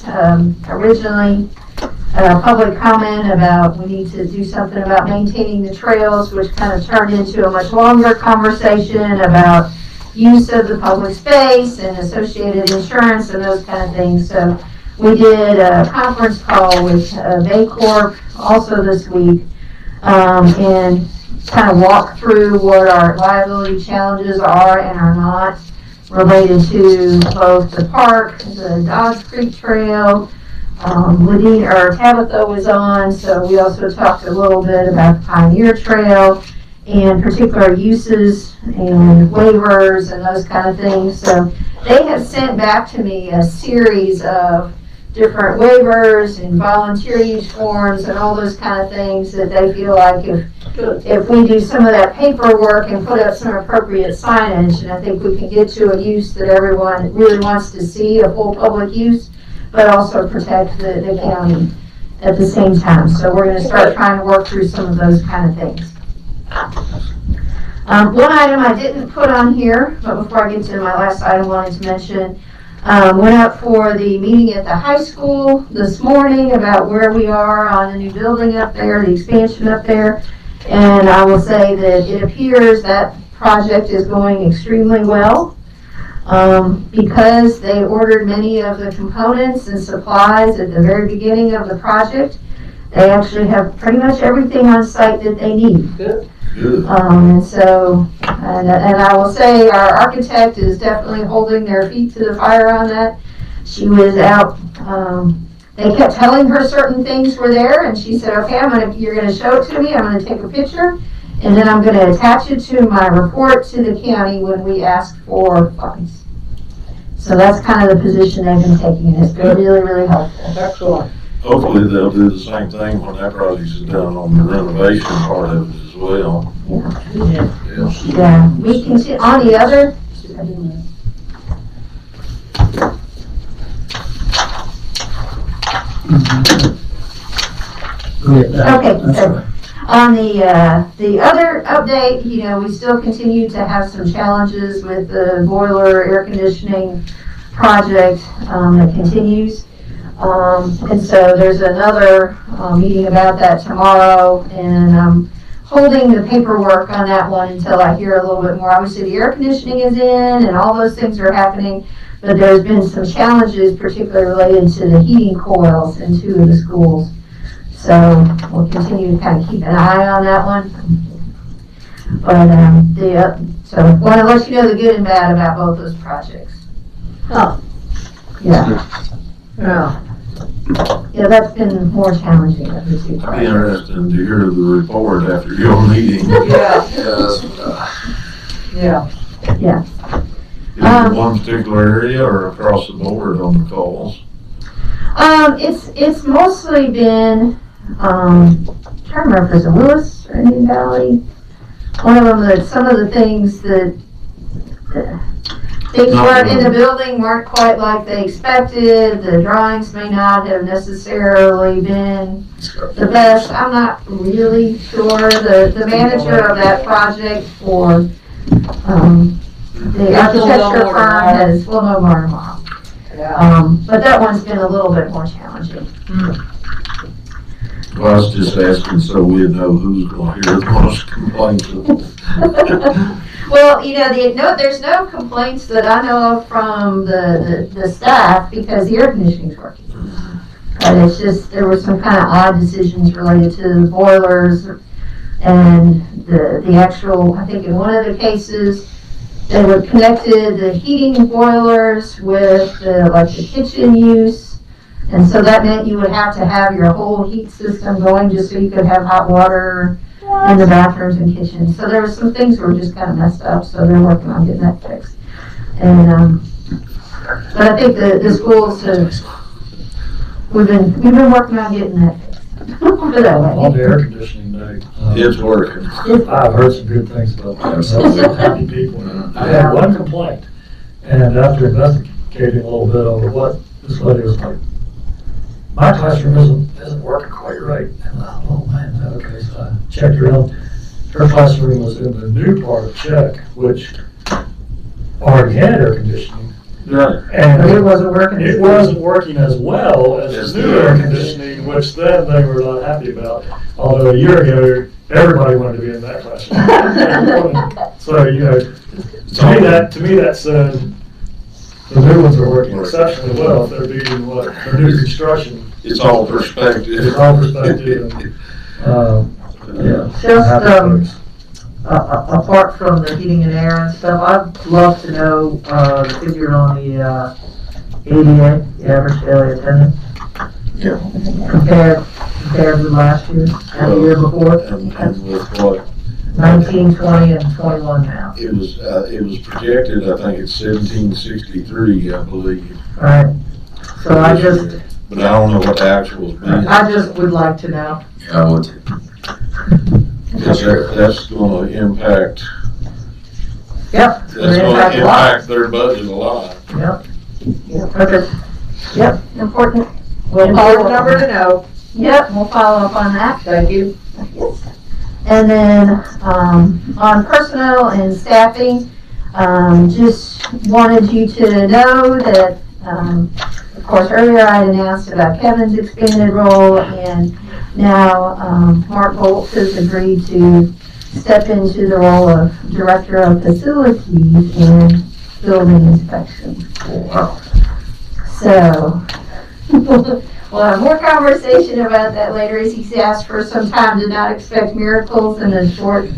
Speaker 1: originally public comment about we need to do something about maintaining the trails, which kind of turned into a much longer conversation about use of the public space and associated insurance and those kind of things. So we did a conference call with Baycorp also this week, and kind of walk through what our liability challenges are and are not related to both the park, the Dodge Creek Trail. Tabitha was on, so we also talked a little bit about the Pioneer Trail and particular uses and waivers and those kind of things. So they have sent back to me a series of different waivers and volunteer use forms and all those kind of things that they feel like if we do some of that paperwork and put up some appropriate signage, and I think we can get to a use that everyone really wants to see, a full public use, but also protect the county at the same time. So we're going to start trying to work through some of those kind of things. One item I didn't put on here, but before I get to my last item, I wanted to mention, went up for the meeting at the high school this morning about where we are on the new building up there, the expansion up there. And I will say that it appears that project is going extremely well. Because they ordered many of the components and supplies at the very beginning of the project, they actually have pretty much everything on site that they need.
Speaker 5: Good.
Speaker 1: And so, and I will say our architect is definitely holding their feet to the fire on that. She was out, they kept telling her certain things were there, and she said, okay, you're gonna show it to me, I'm gonna take a picture, and then I'm gonna attach it to my report to the county when we ask for funds. So that's kind of the position they've been taking, and it's been really, really helpful.
Speaker 5: Excellent.
Speaker 2: Hopefully they'll do the same thing when that project's done on the renovation part of it as well.
Speaker 1: Yeah, we can, on the other, okay, so on the other update, we still continue to have some challenges with the boiler air conditioning project that continues. And so there's another meeting about that tomorrow, and I'm holding the paperwork on that one until I hear a little bit more. Obviously the air conditioning is in and all those things are happening, but there's been some challenges particularly related to the heating coils in 2 of the schools. So we'll continue to kind of keep an eye on that one. But so I want to let you know the good and bad about both those projects.
Speaker 5: Oh.
Speaker 1: Yeah.
Speaker 5: Yeah.
Speaker 1: Yeah, that's been more challenging of the 2
Speaker 2: It'd be
Speaker 1: projects.
Speaker 2: interesting to hear the report after your meeting.
Speaker 5: Yeah.
Speaker 6: Yes,
Speaker 5: Yeah.
Speaker 2: Is it one particular area or across the board on the calls?
Speaker 1: It's mostly been, I'm trying to remember if there's a Willis or Indian Valley. One of them that some of the things that things weren't in the building weren't quite like they expected. The drawings may not have necessarily been the best. I'm not really sure. The manager of that project for the architecture firm has, we'll know more tomorrow.
Speaker 5: Yeah.
Speaker 1: But that one's been a little bit more challenging.
Speaker 2: Well, I was just asking so we'd know who's going to hear the most complaints.
Speaker 1: Well, there's no complaints that I know of from the staff because the air conditioning's working. But it's just, there were some kind of odd decisions related to the boilers and the actual, I think in one of the cases, they were connected the heating boilers with the kitchen use. And so that meant you would have to have your whole heat system going just so you could have hot water in the bathrooms and kitchens. So there were some things that were just kind of messed up, so they're working on getting that fixed. And, but I think the schools have, we've been working on getting that fixed. Put it that way.
Speaker 4: On the air conditioning day,
Speaker 2: It's working.
Speaker 4: I've heard some good things about that. Some happy people. I had one complaint, and after investigating a little bit over what this lady was like, my classroom isn't working quite right. And I thought, oh man, okay, so I checked her out. Her classroom was in the new part of Czech, which already had air conditioning.
Speaker 2: Right.
Speaker 4: And
Speaker 5: But it wasn't working.
Speaker 4: it wasn't working as well as the new air conditioning, which then they were not happy about. Although a year ago, everybody wanted to be in that classroom. So, you know, to me that said, the new ones are working exceptionally well if they're being the new construction.
Speaker 2: It's all perspective.
Speaker 4: It's all perspective and, yeah.
Speaker 5: Just,
Speaker 4: happy folks.
Speaker 5: apart from the heating and air and stuff, I'd love to know, the figure on the, ADA, the average daily attendance.
Speaker 2: Yeah.
Speaker 5: Compared to last year and the year before.
Speaker 2: And with what?
Speaker 5: 19, 20, and 21 now.
Speaker 2: It was projected, I think it's 1763, I believe.
Speaker 5: Right. So I just,
Speaker 2: But I don't know what the actuals be.
Speaker 5: I just would like to know.
Speaker 6: Yeah, I would too.
Speaker 2: Because that's gonna impact,
Speaker 5: Yep.
Speaker 2: that's gonna impact their budget a lot.
Speaker 5: Yep. Okay.
Speaker 1: Yep, important. We'll follow
Speaker 5: Important
Speaker 1: up
Speaker 5: number
Speaker 1: on
Speaker 5: to
Speaker 1: that.
Speaker 5: know.
Speaker 1: Yep, we'll follow up on that.
Speaker 5: Thank you.
Speaker 1: And then, on personnel and staffing, just wanted you to know that, of course, earlier I had announced about Kevin's expanded role, and now, Mark Bolts has agreed to step into the role of Director of Facilities and Building Inspection.
Speaker 6: Wow.
Speaker 1: So, we'll have more conversation about that later, as he's asked for some time to not expect miracles in a short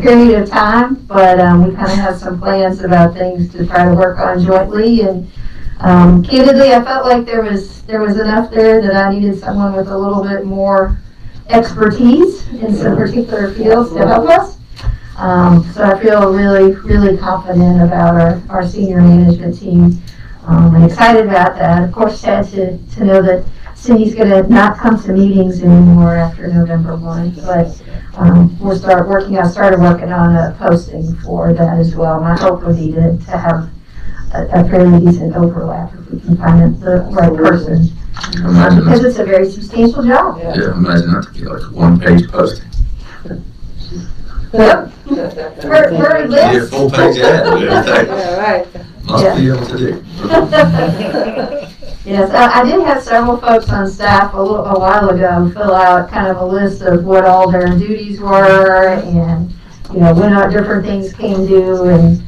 Speaker 1: period of time, but we kind of have some plans about things to try to work on jointly, and candidly, I felt like there was enough there that I needed someone with a little bit more expertise in some particular fields to help us. So I feel really, really confident about our senior management team. I'm excited about that. Of course, sad to know that Cindy's going to not come to meetings anymore after November 1, but we'll started working on a posting for that as well. My hope would be to have a fairly decent overlap if we can find the right person, because it's a very substantial job.
Speaker 6: Yeah, imagine that to be like a one-page posting.
Speaker 1: Yep. For
Speaker 6: Yeah,
Speaker 1: this.
Speaker 6: full-page ad, everything.
Speaker 5: Yeah, right.
Speaker 6: Must be able to do.
Speaker 1: Yes, I did have several folks on staff a while ago fill out kind of a list of what all their duties were, and, you know, when different things came due, and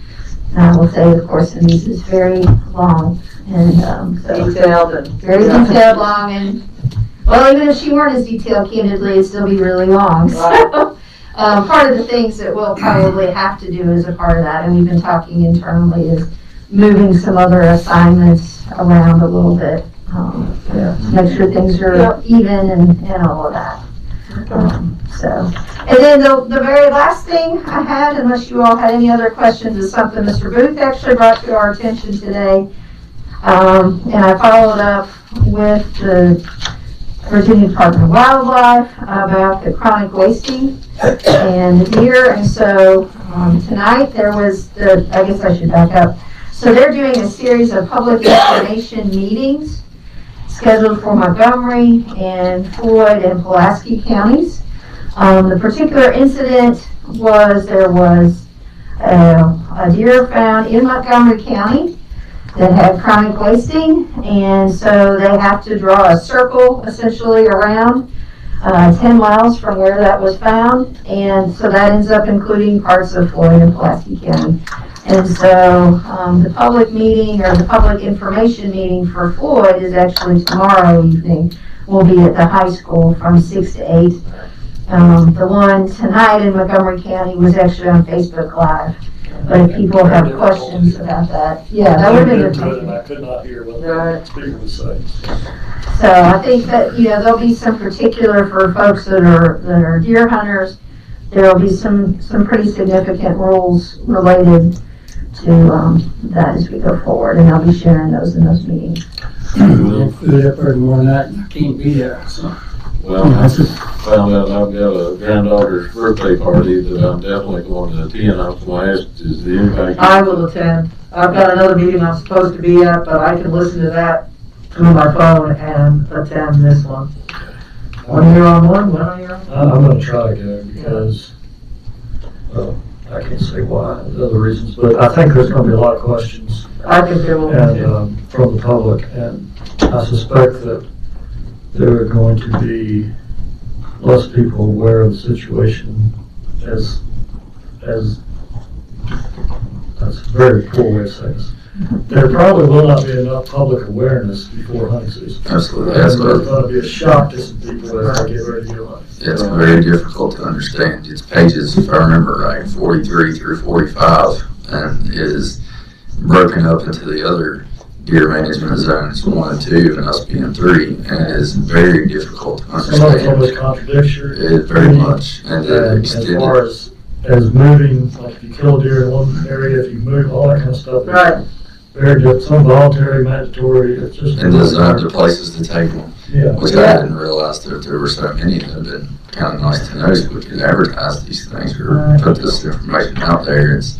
Speaker 1: I will say, of course, Cindy's is very long, and so
Speaker 5: Detailed and.
Speaker 1: very detailed, long, and, well, even if she weren't as detailed, candidly, it'd still be really long. So, part of the things that we'll probably have to do as a part of that, and we've been talking internally, is moving some other assignments around a little bit, to make sure things are even and all of that. So, and then the very last thing I had, unless you all had any other questions, is something Mr. Booth actually brought to our attention today. And I followed up with the Virginia Department of Wildlife about the chronic wasting and the deer. And so tonight there was I guess I should back up. So they're doing a series of public information meetings scheduled for Montgomery and Floyd and Pulaski counties. The particular incident was there was a deer found in Montgomery County that had chronic wasting, and so they have to draw a circle essentially around 10 miles from where that was found, and so that ends up including parts of Floyd and Pulaski County. And so the public meeting, or the public information meeting for Floyd, is actually tomorrow evening will be at the high school from 6 to 8. The one tonight in Montgomery County was actually on Facebook Live. But if people have questions about that, yeah, that would have been
Speaker 4: And
Speaker 1: the
Speaker 4: I could not hear what the speaker was saying.
Speaker 1: So I think that, there'll be some particular for folks that are deer hunters. There'll be some pretty significant rules related to that as we go forward, and I'll be sharing those in those meetings.
Speaker 7: Food up there tomorrow night, and I can't be there, so.
Speaker 2: Well, I found out I've got a granddaughter's birthday party that I'm definitely going to attend. I was going to ask, is anybody?
Speaker 5: I will attend. I've got another meeting I'm supposed to be at, but I can listen to that through my phone and attend this one. One year on one, one year on one.
Speaker 4: I'm gonna try to go because, I can't say why, the other reasons, but I think there's gonna be a lot of questions
Speaker 5: I think there will be
Speaker 4: and,
Speaker 5: too.
Speaker 4: from the public, and I suspect that there are going to be less people aware of the situation as, that's a very poor way of saying this. There probably will not be enough public awareness before hunting season.
Speaker 6: Absolutely,
Speaker 4: And
Speaker 6: that's
Speaker 4: there's
Speaker 6: what,
Speaker 4: going to be a shock to some people as they get ready to go hunting.
Speaker 6: it's very difficult to understand. It's pages, if I remember right, 43 through 45, and it is broken up into the other deer management zones, 1 and 2, and us being 3, and it is very difficult to
Speaker 4: Some of it's
Speaker 6: understand.
Speaker 4: almost contradictory.
Speaker 6: It very much, and it
Speaker 4: And as
Speaker 6: extended.
Speaker 4: far as moving, like if you kill deer in one area, if you move, all that kind of stuff.
Speaker 5: Right.
Speaker 4: Very good, some voluntary, mandatory, it's just.
Speaker 6: And there's other places to take them,
Speaker 4: Yeah.
Speaker 6: which I didn't realize that there were so many. It would have been kind of nice to know so we could advertise these things or put this information out there. It's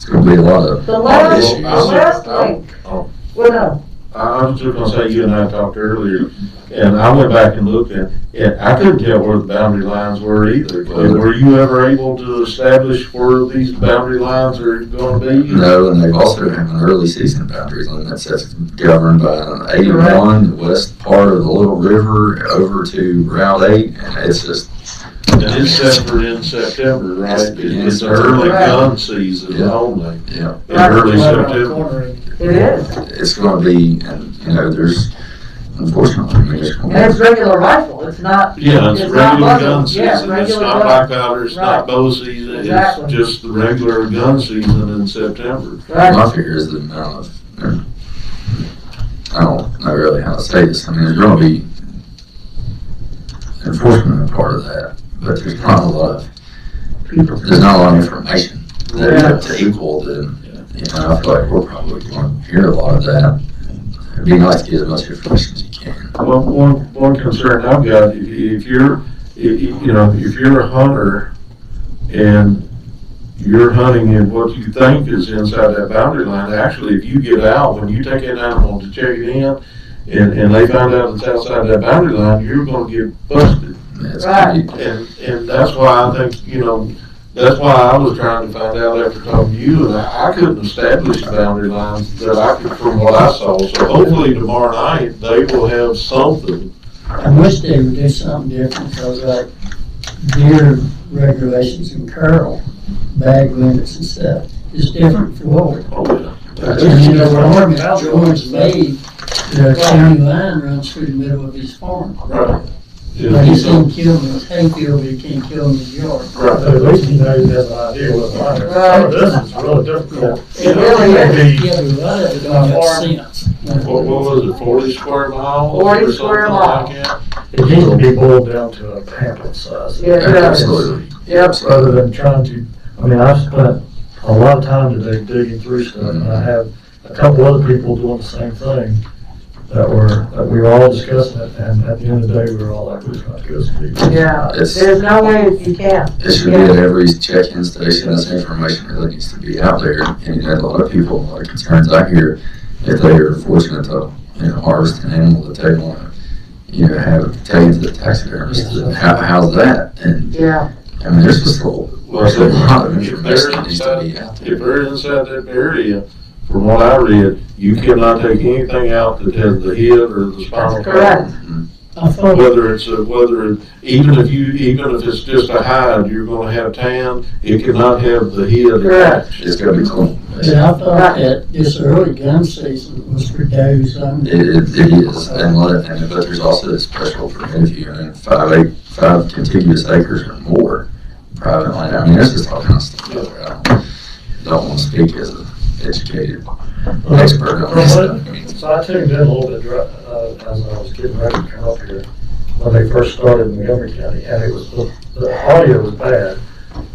Speaker 6: going to be a lot of
Speaker 5: The last,
Speaker 6: issues.
Speaker 5: the last link, well, no,
Speaker 2: I was just gonna say, you and I talked earlier, and I went back and looked at, and I couldn't tell where the boundary lines were either. Were you ever able to establish where these boundary lines are gonna be?
Speaker 6: No, and they've also have an early season boundary limit that's governed by an 81, the west part of the Little River over to Route 8, and it's just.
Speaker 2: And it's set for in September, right?
Speaker 6: Yes,
Speaker 2: It's early
Speaker 5: Correct.
Speaker 2: gun season
Speaker 6: Yeah.
Speaker 2: only,
Speaker 6: Yeah,
Speaker 2: in early
Speaker 4: Right around the
Speaker 2: September.
Speaker 4: corner.
Speaker 5: it is.
Speaker 6: it's going to be, and there's, unfortunately, I mean, it's going
Speaker 5: And it's
Speaker 6: to
Speaker 5: regular rifle, it's not.
Speaker 2: Yeah, it's
Speaker 5: not
Speaker 2: regular
Speaker 5: muzzle.
Speaker 2: gun
Speaker 5: Yeah,
Speaker 2: season, it's
Speaker 5: regular
Speaker 2: not
Speaker 5: gun.
Speaker 2: black powder, it's not
Speaker 5: Right.
Speaker 2: bow season, it's
Speaker 5: Exactly.
Speaker 2: just the regular gun season in September.
Speaker 6: be,
Speaker 5: Right.
Speaker 6: my fear is the amount of, I don't know really how to say this. I mean, there's going to be enforcement a part of that, but there's not a lot of, there's not a lot of information that to equal the, I feel like we're probably going to hear a lot of that. It'd be nice to get as much information as you can.
Speaker 2: Well, one concern I've got, if you're a hunter and you're hunting in what you think is inside that boundary line, actually, if you get out, when you take an animal to check it in, and they find out it's outside that boundary line, you're gonna get busted.
Speaker 6: It's
Speaker 5: Right.
Speaker 6: gonna be-
Speaker 2: And that's why I think, that's why I was trying to find out after talking to you, and I couldn't establish boundary lines that I could, from what I saw. So hopefully tomorrow night, they will have something.
Speaker 7: I wish they would do something different, because like deer regulations in Carroll, bag limits and stuff, is different for what
Speaker 2: Oh, yeah.
Speaker 7: And you know, where George made, the county line runs through the middle of his farm.
Speaker 2: Right.
Speaker 7: But he can't kill him in his hayfield, but he can't kill him in his yard.
Speaker 4: But at least he knows he has an idea what the line is. Some of this is really difficult.
Speaker 5: It really is.
Speaker 7: Yeah, but a lot of it don't make sense.
Speaker 2: What was it, 40 square miles?
Speaker 5: 40
Speaker 2: or
Speaker 5: square
Speaker 2: something
Speaker 5: miles.
Speaker 2: like that?
Speaker 4: It needs to be boiled down to a pamphlet size.
Speaker 5: Yeah, it does.
Speaker 6: Absolutely.
Speaker 5: Yep.
Speaker 4: Rather than trying to, I mean, I've spent a lot of time today digging through stuff, and I have a couple other people doing the same thing that we were all discussing it, and at the end of the day, we were all like, we're just going to go speak.
Speaker 5: Yeah,
Speaker 6: It's-
Speaker 5: there's no way you can.
Speaker 6: It should be at every check-in station. This information really needs to be out there. And a lot of people, a lot of concerns I hear, if they are fortunate to, harvest an animal that they want to, have taken to the taxidermist, how's that? And
Speaker 5: Yeah,
Speaker 6: I mean, there's just a lot of
Speaker 2: If
Speaker 6: information
Speaker 2: they're
Speaker 6: that needs to be out there.
Speaker 2: If they're inside that area, from what I read, you cannot take anything out that has the head or the spinal
Speaker 5: that's correct.
Speaker 2: column.
Speaker 7: I thought,
Speaker 2: Even if it's just a hide, you're gonna have tan, it cannot have the head
Speaker 5: Correct.
Speaker 2: attached.
Speaker 6: It's gotta be clean.
Speaker 7: But I thought that this early gun season was for does only.
Speaker 6: It is, but there's also a special permit if you own 5 contiguous acres or more private land. I mean, there's just all kinds of stuff out there. I don't want to speak as an educated expert on this stuff. I mean,
Speaker 4: So I tuned in a little bit, as I was getting ready to come up here, when they first started in Montgomery County, and it was, the audio was bad,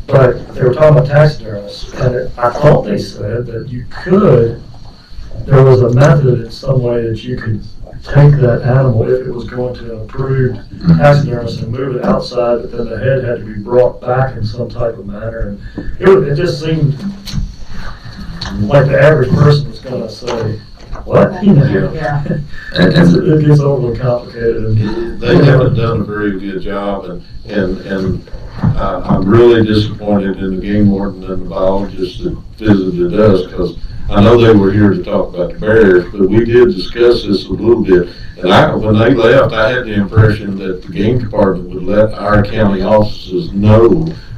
Speaker 4: but they were talking about taxidermists, and I thought they said that you could, there was a method in some way that you could take that animal if it was going to an approved taxidermist and move it outside, but then the head had to be brought back in some type of manner, and it just seemed like the average person was gonna say, what? You know?
Speaker 5: Yeah.
Speaker 4: It gets overly complicated. And,
Speaker 2: They haven't done a very good job, and I'm really disappointed in the game warden and the biologist that visited us, because I know they were here to talk about the bears, but we did discuss this a little bit. And when they left, I had the impression that the game department would let our county offices know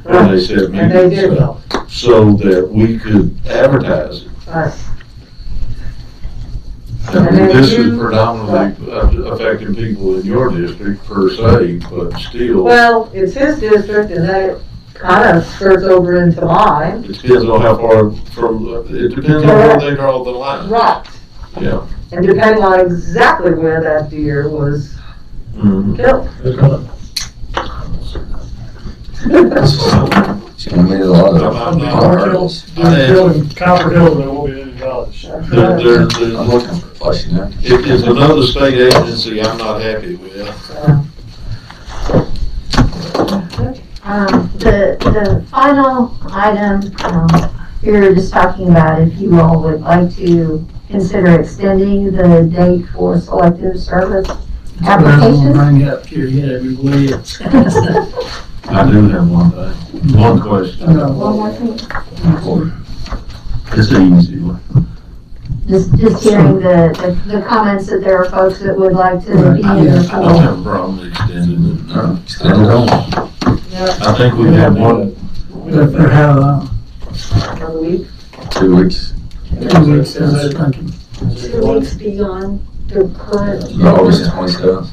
Speaker 2: when they set
Speaker 5: And they
Speaker 2: meetings
Speaker 5: did.
Speaker 2: up, so that we could advertise it.
Speaker 5: Right.
Speaker 2: I mean, this is predominantly affecting people in your district per se, but still,
Speaker 5: Well, it's his district and then it kind of skirts over into mine.
Speaker 2: it depends on how far from, it depends on where they draw the line.
Speaker 5: Right.
Speaker 2: Yeah.
Speaker 5: And depending on exactly where that deer was
Speaker 2: Mhm.
Speaker 5: killed.
Speaker 4: There's gonna-
Speaker 6: It's gonna mean a lot of hurdles.
Speaker 4: Building Copper Hill, there won't be any knowledge.
Speaker 2: There's,
Speaker 6: I'm looking for a place, you know.
Speaker 2: it is another state agency I'm not happy with.
Speaker 1: The final item, we were just talking about if you all would like to consider extending the date for selective service
Speaker 7: That's what I was gonna
Speaker 1: applications.
Speaker 7: bring up here, yeah, every week.
Speaker 2: I do have one question.
Speaker 1: One more thing,
Speaker 2: It's an easy one.
Speaker 1: just hearing the comments that there are folks that would like to be in this.
Speaker 2: I don't have a problem extending it.
Speaker 6: No, extend it on.
Speaker 2: I think we have one,
Speaker 7: But for how long?
Speaker 5: Another week.
Speaker 6: 2 weeks,
Speaker 7: 2 weeks, I was thinking.
Speaker 3: 2 weeks beyond the current.
Speaker 6: August 27th.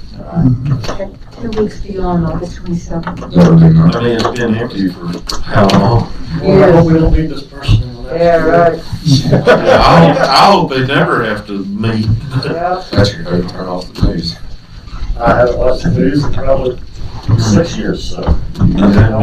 Speaker 3: 2 weeks beyond August 27th.
Speaker 6: That would be
Speaker 2: I
Speaker 6: nice.
Speaker 2: mean, it's been empty for how long?
Speaker 4: Well, we don't need this person in the next
Speaker 5: Yeah,
Speaker 4: year.
Speaker 5: right.
Speaker 2: I hope they never have to meet.
Speaker 5: Yeah.
Speaker 6: That's your code, turn off the news.
Speaker 4: I haven't watched the news in probably 6 years, so.
Speaker 2: I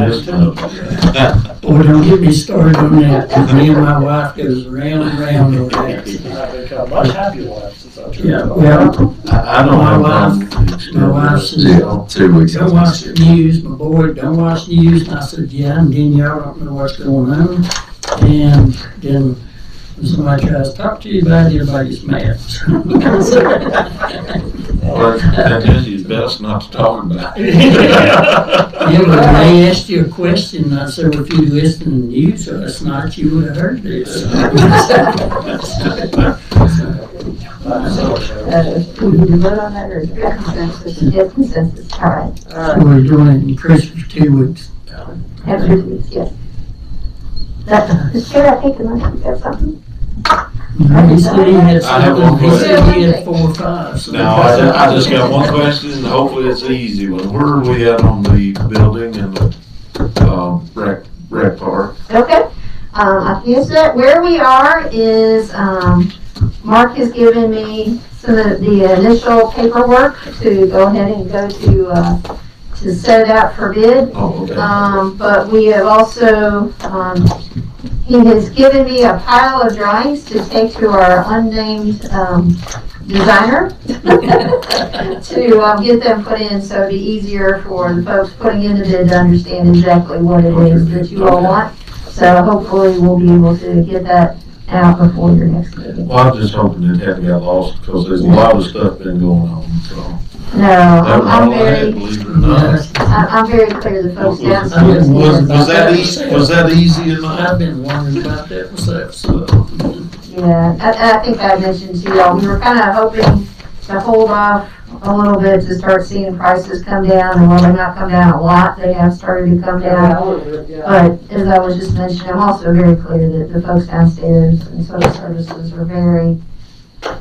Speaker 2: missed it.
Speaker 7: Boy, don't get me started on that, 'cause me and my wife goes round and round on that.
Speaker 4: I've become much happier life since I turned.
Speaker 7: Yeah, well,
Speaker 2: I don't have a problem with extending
Speaker 7: my wife
Speaker 2: it.
Speaker 7: says,
Speaker 6: Yeah, 2 weeks.
Speaker 7: don't watch the news, my boy, don't watch the news, and I said, yeah, and then y'all don't know what's going on, and then when somebody tries to talk to you about it, everybody's mad.
Speaker 2: Well, that is best not to talk about.
Speaker 7: Yeah, but when they asked you a question, I said, well, if you listened to the news last night, you would have heard this.
Speaker 1: We need to vote on that, or is it consensus? Yes, consensus, all right.
Speaker 7: So we're doing it in Christmas 2 weeks.
Speaker 1: After 2 weeks, yes. Mr. Chair, I think the motion, you got something?
Speaker 7: He said he had
Speaker 2: I have one
Speaker 7: something, he said he had
Speaker 1: question.
Speaker 7: 4 or 5. so-
Speaker 2: Now, I just got one question, and hopefully it's an easy one. Where are we at on the building and the rec park?
Speaker 1: Okay, I guess that where we are is, Mark has given me some of the initial paperwork to go ahead and go to set it out for bid.
Speaker 2: Oh, okay.
Speaker 1: But we have also, he has given me a pile of drawings to take to our unnamed, designer to, get them put in, so it'd be easier for the folks putting in the bid to understand exactly what it is that you all want. So hopefully we'll be able to get that out before your next meeting.
Speaker 2: Well, I'm just hoping it hadn't got lost, because there's a lot of stuff been going on, so.
Speaker 1: No,
Speaker 2: That was
Speaker 1: I'm
Speaker 2: all I had,
Speaker 1: very,
Speaker 2: believe it or not.
Speaker 1: I'm very clear the folks
Speaker 2: Was
Speaker 1: downstairs.
Speaker 2: was that easy enough?
Speaker 7: I've been wondering about that myself, so.
Speaker 1: Yeah, I think I mentioned to y'all, we were kind of hoping to hold off a little bit to start seeing prices come down, and while they not come down a lot, they have started to come down. But as I was just mentioning, I'm also very clear that the folks downstairs and social services are very,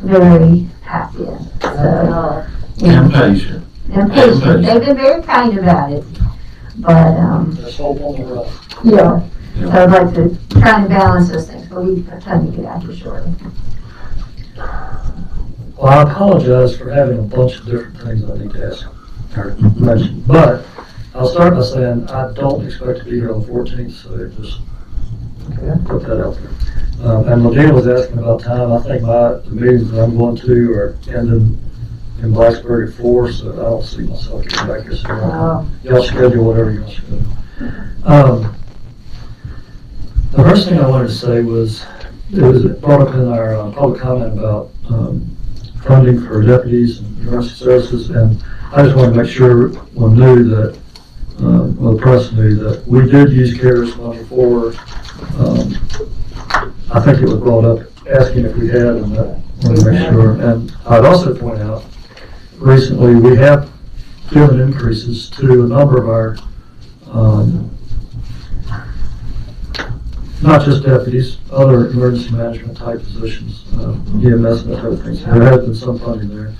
Speaker 1: very happy. So,
Speaker 2: And patient.
Speaker 1: and patient. They've been very kind about it. But,
Speaker 4: Let's hope on the road.
Speaker 1: yeah. So I'd like to try and balance those things, but we have time to get out here shortly.
Speaker 4: Well, I apologize for having a bunch of different things I need to ask or mention, but I'll start by saying I don't expect to be here on the 14th, so just put that out there. And Medina was asking about time. I think the meetings that I'm going to are ending in Blacksburg at 4, so I don't see myself getting back here soon. Y'all schedule whatever you want to schedule. The first thing I wanted to say was, it was brought up in our public comment about funding for deputies and emergency services, and I just wanted to make sure everyone knew that, well, the press knew that we did use CARES money for, I think it was brought up asking if we had, and I wanted to make sure. And I'd also point out, recently we have given increases to a number of our, not just deputies, other emergency management type positions, EMS and that type of things. There has been some funding there.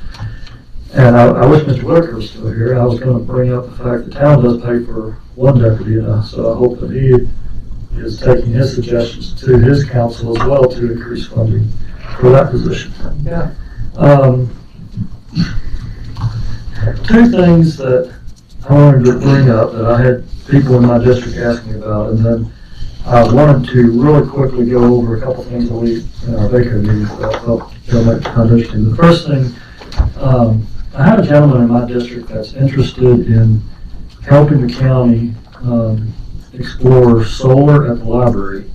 Speaker 4: And I wish Mr. Whitaker was still here. I was going to bring up the fact the town does pay for one deputy, and so I hope that he is taking his suggestions to his council as well to increase funding for that position.
Speaker 5: Yeah.
Speaker 4: Two things that I wanted to bring up that I had people in my district ask me about, and then I wanted to really quickly go over a couple things that we, in our Baker meetings, that I felt might find interesting. The first thing, I had a gentleman in my district that's interested in helping the county explore solar at the library.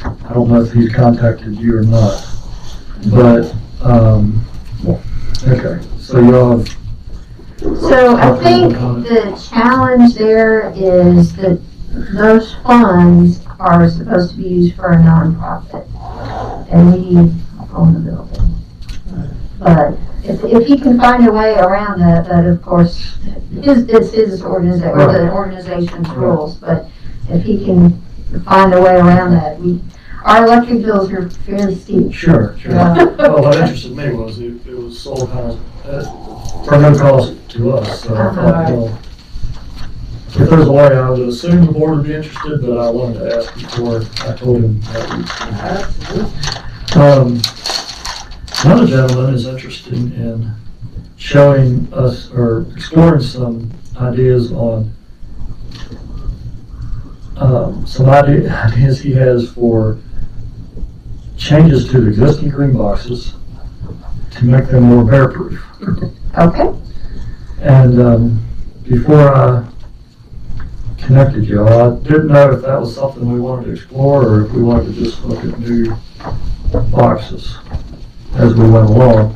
Speaker 4: I don't know if he's contacted you or not, but, okay, so y'all have.
Speaker 1: So I think the challenge there is that those funds are supposed to be used for a nonprofit, and we need to own the building. But if he can find a way around that, of course, it's his organization, or the organization's rules, but if he can find a way around that, our electric bills are fairly steep.
Speaker 4: Sure. Well, what interested me was it was solar panels for no cost to us, so I thought, well, if there's a way, I would assume the board would be interested, but I wanted to ask before I told him that. Another gentleman is interested in showing us, or exploring some ideas on some ideas he has for changes to the existing green boxes to make them more bear-proof.
Speaker 1: Okay.
Speaker 4: And before I connected y'all, I didn't know if that was something we wanted to explore or if we wanted to just look at new boxes as we went along.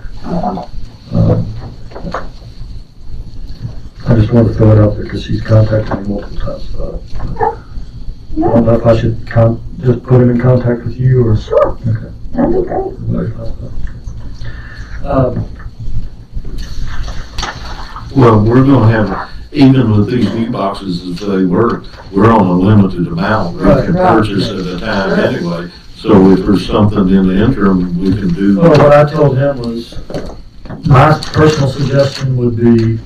Speaker 4: I just wanted to throw it out there because he's contacted me multiple times about it. I don't know if I should just put him in contact with you or.
Speaker 1: Sure.
Speaker 4: Okay.
Speaker 1: That'd be great.
Speaker 2: Well, we're gonna have, even with these new boxes as they work, we're on a limited amount. We can purchase at a time anyway. So if there's something in the interim, we can do.
Speaker 4: Well, what I told him was, my personal suggestion would be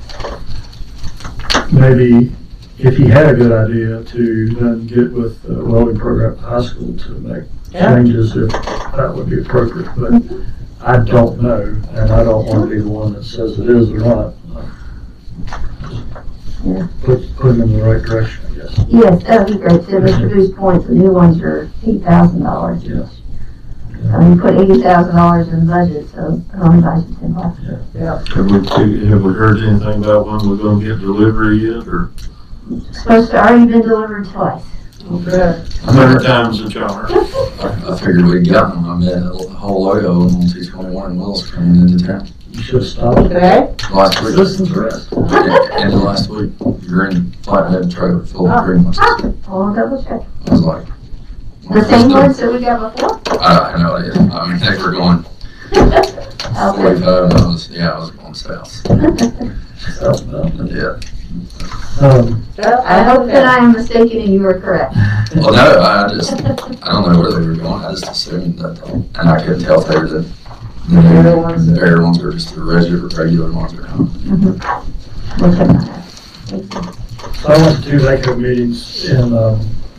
Speaker 4: maybe if he had a good idea to then get with the welding program at the high school to make changes if that would be appropriate. But I don't know, and I don't want to be the one that says it is or not. Put him in the right direction, I guess.
Speaker 1: Yes, that'd be great. To Mr. Booth's point, the new ones are $8,000.
Speaker 4: Yes.
Speaker 1: You put $80,000 in the budget, so it only buys you $10.
Speaker 5: Yeah.
Speaker 2: Have we heard anything about when we're gonna get delivery yet, or?
Speaker 1: It's supposed to already been delivered twice.
Speaker 5: Okay.
Speaker 2: Better times the charm.
Speaker 6: I figured we'd gotten them. I met a whole load of them on 221 in Willis coming into town.
Speaker 4: You should have stopped.
Speaker 5: Okay.
Speaker 6: Last week.
Speaker 4: Citizens arrest.
Speaker 6: End of last week. Green flatbed trailer full of green boxes.
Speaker 1: I'll double check.
Speaker 6: I was like.
Speaker 1: The same ones that we got before?
Speaker 6: I have no idea. I mean, they were going
Speaker 1: Out
Speaker 6: 45
Speaker 1: there.
Speaker 6: miles, yeah, I was going south.
Speaker 4: Southbound.
Speaker 6: Yeah.
Speaker 1: I hope that I am mistaken and you are correct.
Speaker 6: Well, no, I don't know where they were going. I just assumed that, and I couldn't tell if they were the
Speaker 5: bigger ones.
Speaker 6: the bigger ones or just the regular ones or not.
Speaker 4: So I went to 2 VACO meetings in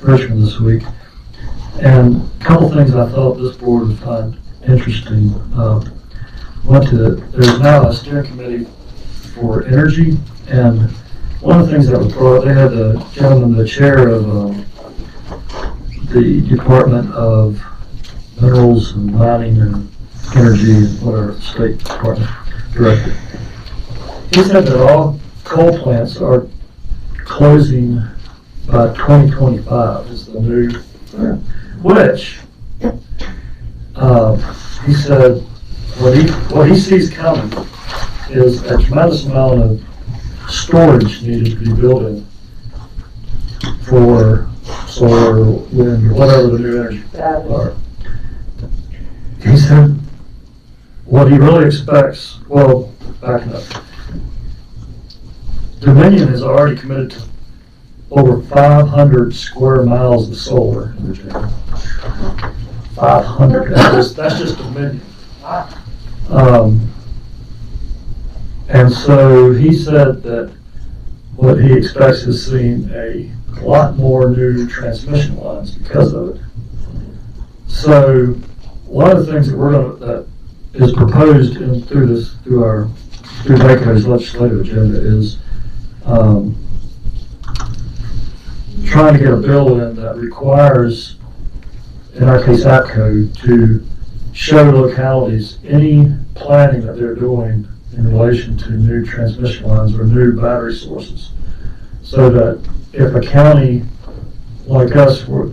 Speaker 4: Richmond this week, and a couple things I thought this board would find interesting. There's now a steering committee for energy, and one of the things that was brought up, they had the gentleman, the chair of the Department of Minerals and Mining and Energy and whatever, State Department Director. He said that all coal plants are closing by 2025 is the new, which, he said, what he sees coming is a tremendous amount of storage needed to be built in for solar, wind, whatever the new energy are. He said, what he really expects, well, backing up, Dominion has already committed to over 500 square miles of solar in Virginia. 500, that's just Dominion. And so he said that what he expects is seeing a lot more new transmission lines because of it. So one of the things that is proposed through VACO's legislative agenda is trying to get a bill in that requires, in our case, APCO, to show localities any planning that they're doing in relation to new transmission lines or new battery sources. So that if a county like us was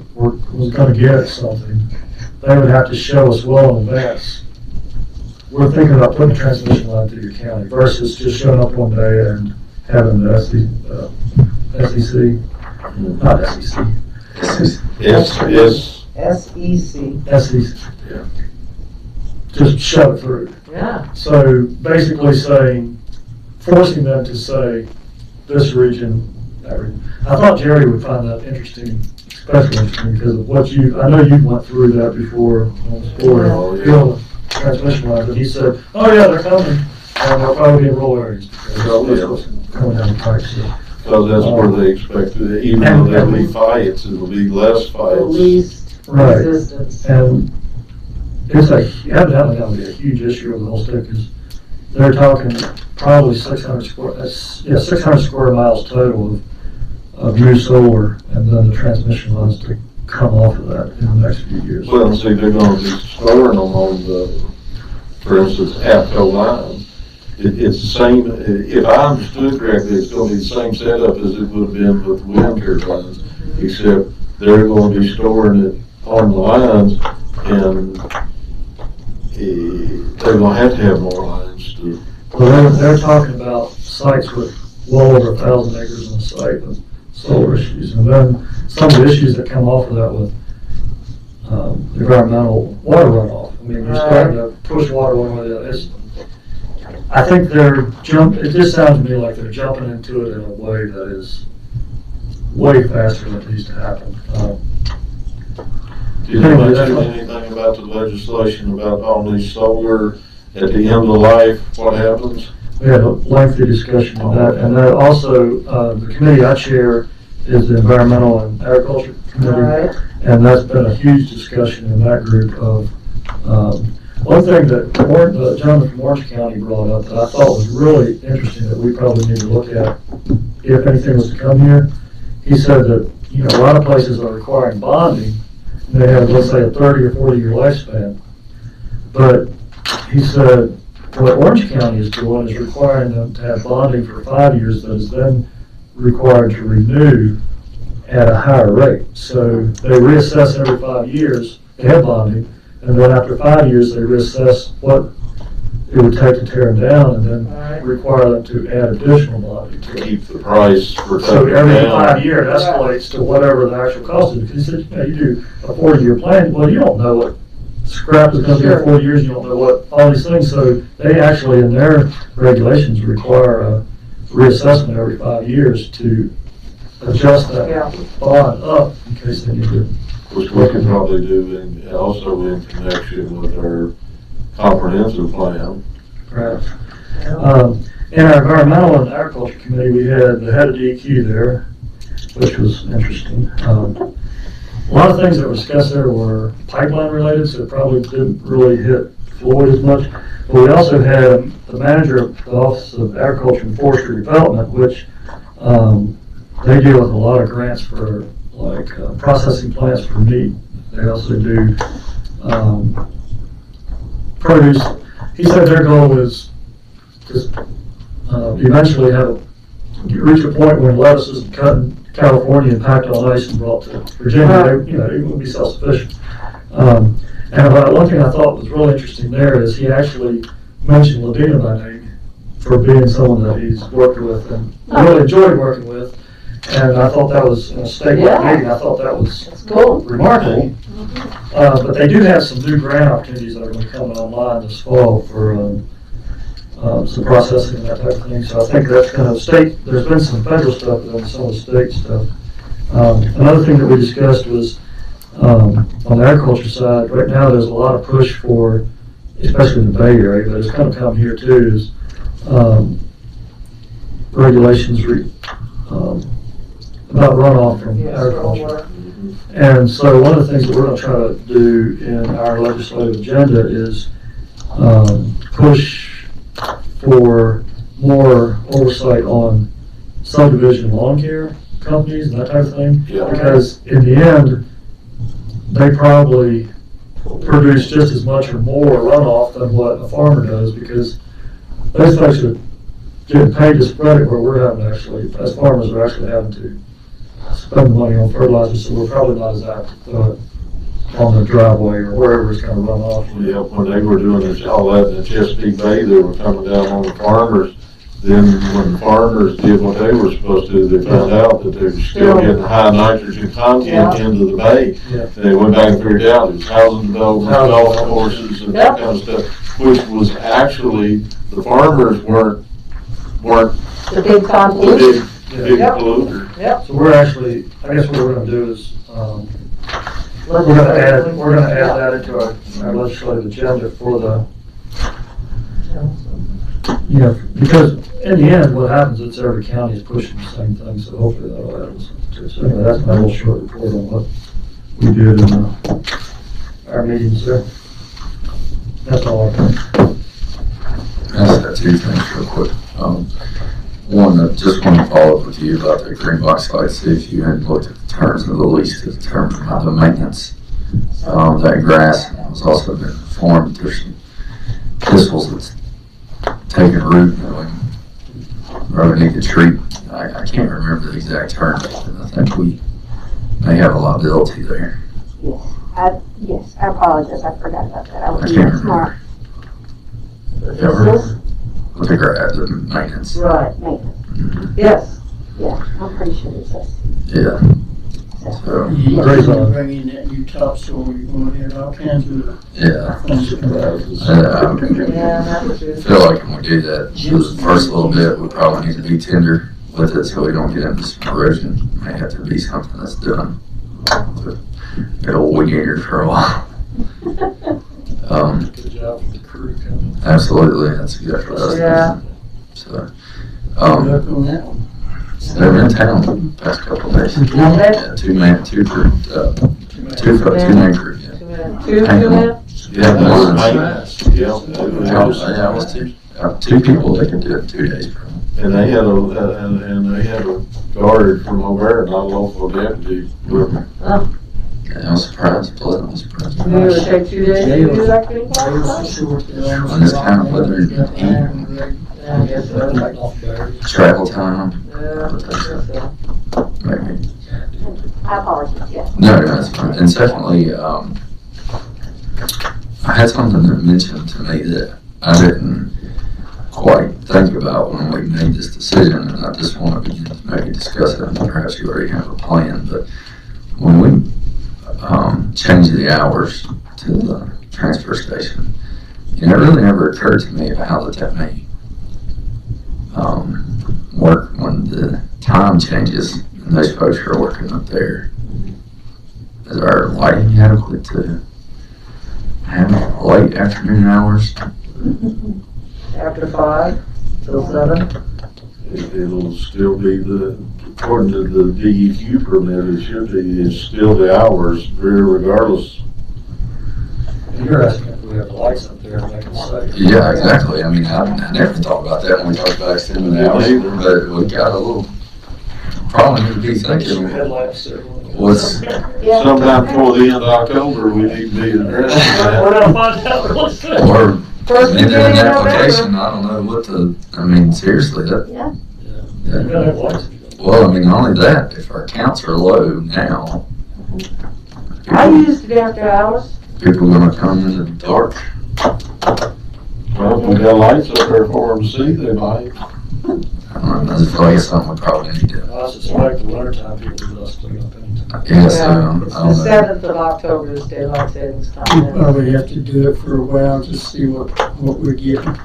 Speaker 4: going to get something, they would have to show us well in advance. We're thinking about putting a transmission line through your county versus just showing up one day and having the SEC, not SEC. SEC, yeah. Just shove it through.
Speaker 5: Yeah.
Speaker 4: So basically forcing them to say, this region, that region. I thought Jerry would find that interesting, especially interesting because of I know you went through that before on the board, building transmission lines, but he said, oh yeah, they're coming, and they'll probably be in rural areas because that's what's coming down the pipe. So.
Speaker 2: Because that's where they expect it, even though there'll be fights, it'll be less
Speaker 5: The
Speaker 2: fights.
Speaker 5: least
Speaker 4: Right.
Speaker 5: resistance.
Speaker 4: And it's evidently going to be a huge issue over the whole state because they're talking probably 600 square miles total of new solar, and then the transmission lines to come off of that in the next few years.
Speaker 2: Well, and see, they're gonna be storing them on the, for instance, APCO lines. It's the same, if I understood correctly, it's gonna be the same setup as it would have been with wind turbines, except they're gonna be storing it on the lines, and they're gonna have to have more lines to.
Speaker 4: Well, they're talking about sites with well over 1,000 acres on site with solar issues, and then some of the issues that come off of that with environmental water runoff. I mean, you're starting to push water one way or the other. I think it just sounds to me like they're jumping into it in a way that is way faster than it needs to happen.
Speaker 2: Did you mention anything about the legislation about all these solar at the end of life, what happens?
Speaker 4: We had a lengthy discussion on that, and then also, the committee I chair is the Environmental and Agriculture Committee,
Speaker 5: Right.
Speaker 4: and that's been a huge discussion in that group of, one thing that the gentleman from Orange County brought up that I thought was really interesting that we probably need to look at if anything was to come here. He said that, a lot of places are requiring bonding, and they have, let's say, a 30 or 40-year lifespan. But he said what Orange County is doing is requiring them to have bonding for 5 years that is then required to renew at a higher rate. So they reassess every 5 years, they have bonding, and then after 5 years, they reassess what it would take to tear them down and then require them to add additional bonding to it.
Speaker 2: Keep the price for
Speaker 4: So
Speaker 2: taking
Speaker 4: every
Speaker 2: down.
Speaker 4: 5 years, it escalates to whatever the actual cost is. Because he said, you do a 40-year plan, well, you don't know what scrap is gonna be
Speaker 5: Sure.
Speaker 4: 4 years, you don't know what, all these things, so they actually, in their regulations, require a reassessment every 5 years to adjust that
Speaker 5: Yeah.
Speaker 4: bond up in case they need to.
Speaker 2: Which we can probably do in, also in connection with our comprehensive plan.
Speaker 4: Right. In our environmental and agriculture committee, we had the head of DEQ there, which was interesting. A lot of things that were discussed there were pipeline related, so it probably didn't really hit Floyd as much. But we also had the manager of the Office of Agriculture and Forestry Development, which they deal with a lot of grants for like processing plants for meat. They also do produce. He said their goal is to eventually reach a point when lettuce is cut in California and packed on ice and brought to Virginia. It would be self-sufficient. And one thing I thought was really interesting there is he actually mentioned Ladina by name for being someone that he's worked with and really enjoyed working with. And I thought that was in a statewide meeting. I thought that was
Speaker 5: That's cool.
Speaker 4: remarkable. But they do have some new grant opportunities that are going to come online this fall for some processing and that type of thing. So I think that's kind of there's been some federal stuff, but then some of the state stuff. Another thing that we discussed was on the agriculture side, right now there's a lot of push for, especially in the Bay Area, but it's kind of come here too, is regulations about runoff from agriculture. And so one of the things that we're going to try to do in our legislative agenda is push for more oversight on subdivision lawn care companies and that type of thing.
Speaker 2: Yeah.
Speaker 4: Because in the end, they probably produce just as much or more runoff than what a farmer does, because those folks are getting paid to spread it, where we're having to actually, as farmers, are actually having to spend the money on fertilizer, so we're probably not as apt to throw it on the driveway or wherever it's gonna run off.
Speaker 2: Yeah, when they were doing this, all that in the Chesapeake Bay, they were coming down on the farmers. Then when the farmers did what they were supposed to, they found out that they were still getting high nitrogen content into the bay.
Speaker 4: Yeah.
Speaker 2: They went back and figured out it was housing development, golf courses and that kind of stuff, which was actually, the farmers weren't
Speaker 5: The big time
Speaker 2: the
Speaker 5: pollution.
Speaker 2: big polluter.
Speaker 5: Yep.
Speaker 4: So we're actually, I guess what we're gonna do is, we're gonna add that into our legislative agenda for the, because in the end, what happens is every county is pushing the same thing, so hopefully that'll add something to it. So anyway, that's my little short report on what we did in our meetings there. That's all I think.
Speaker 6: I just got two things real quick. One, I just want to follow up with you about the green box site, see if you had looked at the terms of the lease to determine the maintenance of that grass. And I was also been informed there's some thistles that's taking root and we really need to treat. I can't remember the exact terms, but I think we may have a liability there.
Speaker 9: Yes, I apologize, I forgot about that. I
Speaker 6: I
Speaker 9: was
Speaker 6: can't
Speaker 9: being smart.
Speaker 6: remember. With the grass, the maintenance.
Speaker 5: Right.
Speaker 9: Maintenance.
Speaker 5: Yes.
Speaker 9: Yeah, I'm pretty sure it's this.
Speaker 6: Yeah. So,
Speaker 7: You're
Speaker 4: Great.
Speaker 7: gonna bring in that new topsoil, you're gonna have all kinds of
Speaker 6: yeah.
Speaker 7: things.
Speaker 5: Yeah, that's true.
Speaker 6: I feel like when we do that, the first little bit, we probably need to be tender with it so we don't get into some erosion. May have to be something that's done. It'll weed eater for a while.
Speaker 4: Good job for the crew coming.
Speaker 6: Absolutely, that's exactly what I was
Speaker 5: Yeah.
Speaker 6: thinking. So,
Speaker 7: Good luck on that one.
Speaker 6: they were in town the past couple of days.
Speaker 5: Okay.
Speaker 6: Yeah, two man crew, yeah.
Speaker 5: Two
Speaker 6: Hang on.
Speaker 5: men?
Speaker 6: Yeah, more than
Speaker 2: Yeah,
Speaker 6: I was two people, they could do it in 2 days.
Speaker 2: and they had a guard from over there, not a local deputy.
Speaker 6: Yeah, I was surprised, pleasantly surprised.
Speaker 5: It would take 2 days to do that green
Speaker 7: They were
Speaker 5: box?
Speaker 7: for sure that almost-
Speaker 6: On this kind of weather and
Speaker 7: Got
Speaker 6: heat.
Speaker 7: iron rig.
Speaker 5: Yeah, I guess so.
Speaker 6: Travel time,
Speaker 5: Yeah, I guess so.
Speaker 6: maybe.
Speaker 9: I apologize, yes.
Speaker 6: No, that's fine. And secondly, I had something that mentioned to me that I didn't quite think about when we made this decision, and I just want to begin to maybe discuss it, and perhaps you already have a plan, but when we change the hours to the transfer station. You know, it really never occurred to me about how that may work when the time changes and those folks are working up there. Is our lighting adequate to have late afternoon hours?
Speaker 5: After 5 till 7?
Speaker 2: It'll still be according to the DEQ permit, it should be, it's still the hours, regardless.
Speaker 4: You're asking if we have the lights up there and make it safe.
Speaker 6: Yeah, exactly. I mean, I never thought about that when we talked about extending the hours, but we got a little problem to be thinking.
Speaker 4: Headlights.
Speaker 6: What's,
Speaker 2: Sometime before the end of October, we need to be addressing
Speaker 4: We're gonna find out real soon.
Speaker 6: or
Speaker 5: First
Speaker 6: amending
Speaker 5: beginning
Speaker 6: an
Speaker 5: of November.
Speaker 6: application, I don't know what to, I mean, seriously, that,
Speaker 4: You gotta have lights.
Speaker 6: well, I mean, not only that, if our counts are low now,
Speaker 5: I used to be after hours.
Speaker 6: people gonna come in the dark.
Speaker 2: Well, if we got lights up there for them to see, they might.
Speaker 6: I don't know, I just feel like it's something we probably need to,
Speaker 4: I suspect the wintertime people do less cleanup anytime.
Speaker 6: yeah, so,
Speaker 5: It's
Speaker 6: I
Speaker 5: the
Speaker 6: don't know.
Speaker 5: 7th of October is daylight savings
Speaker 7: We
Speaker 5: time.
Speaker 7: probably have to do it for a while to see what we're getting.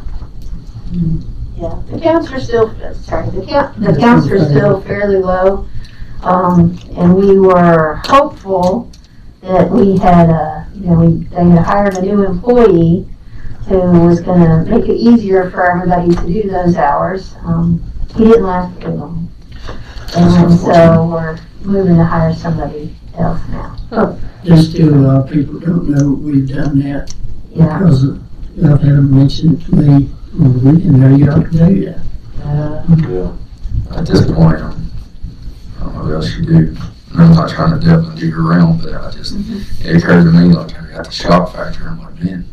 Speaker 1: Yeah, the counts are still, the counts are still fairly low. And we were hopeful that we had they had hired a new employee who was gonna make it easier for everybody to do those hours. He didn't last very long. And so we're moving to hire somebody else now.
Speaker 7: There's still a lot of people don't know we've done that
Speaker 1: Yeah,
Speaker 7: because I've had them mention it to me, well, we didn't know you ought to do that.
Speaker 2: Yeah.
Speaker 6: At this point, I don't know what else you do. And I'm not trying to delve and dig around, but it occurred to me, like, I got the shock factor, I'm like, man,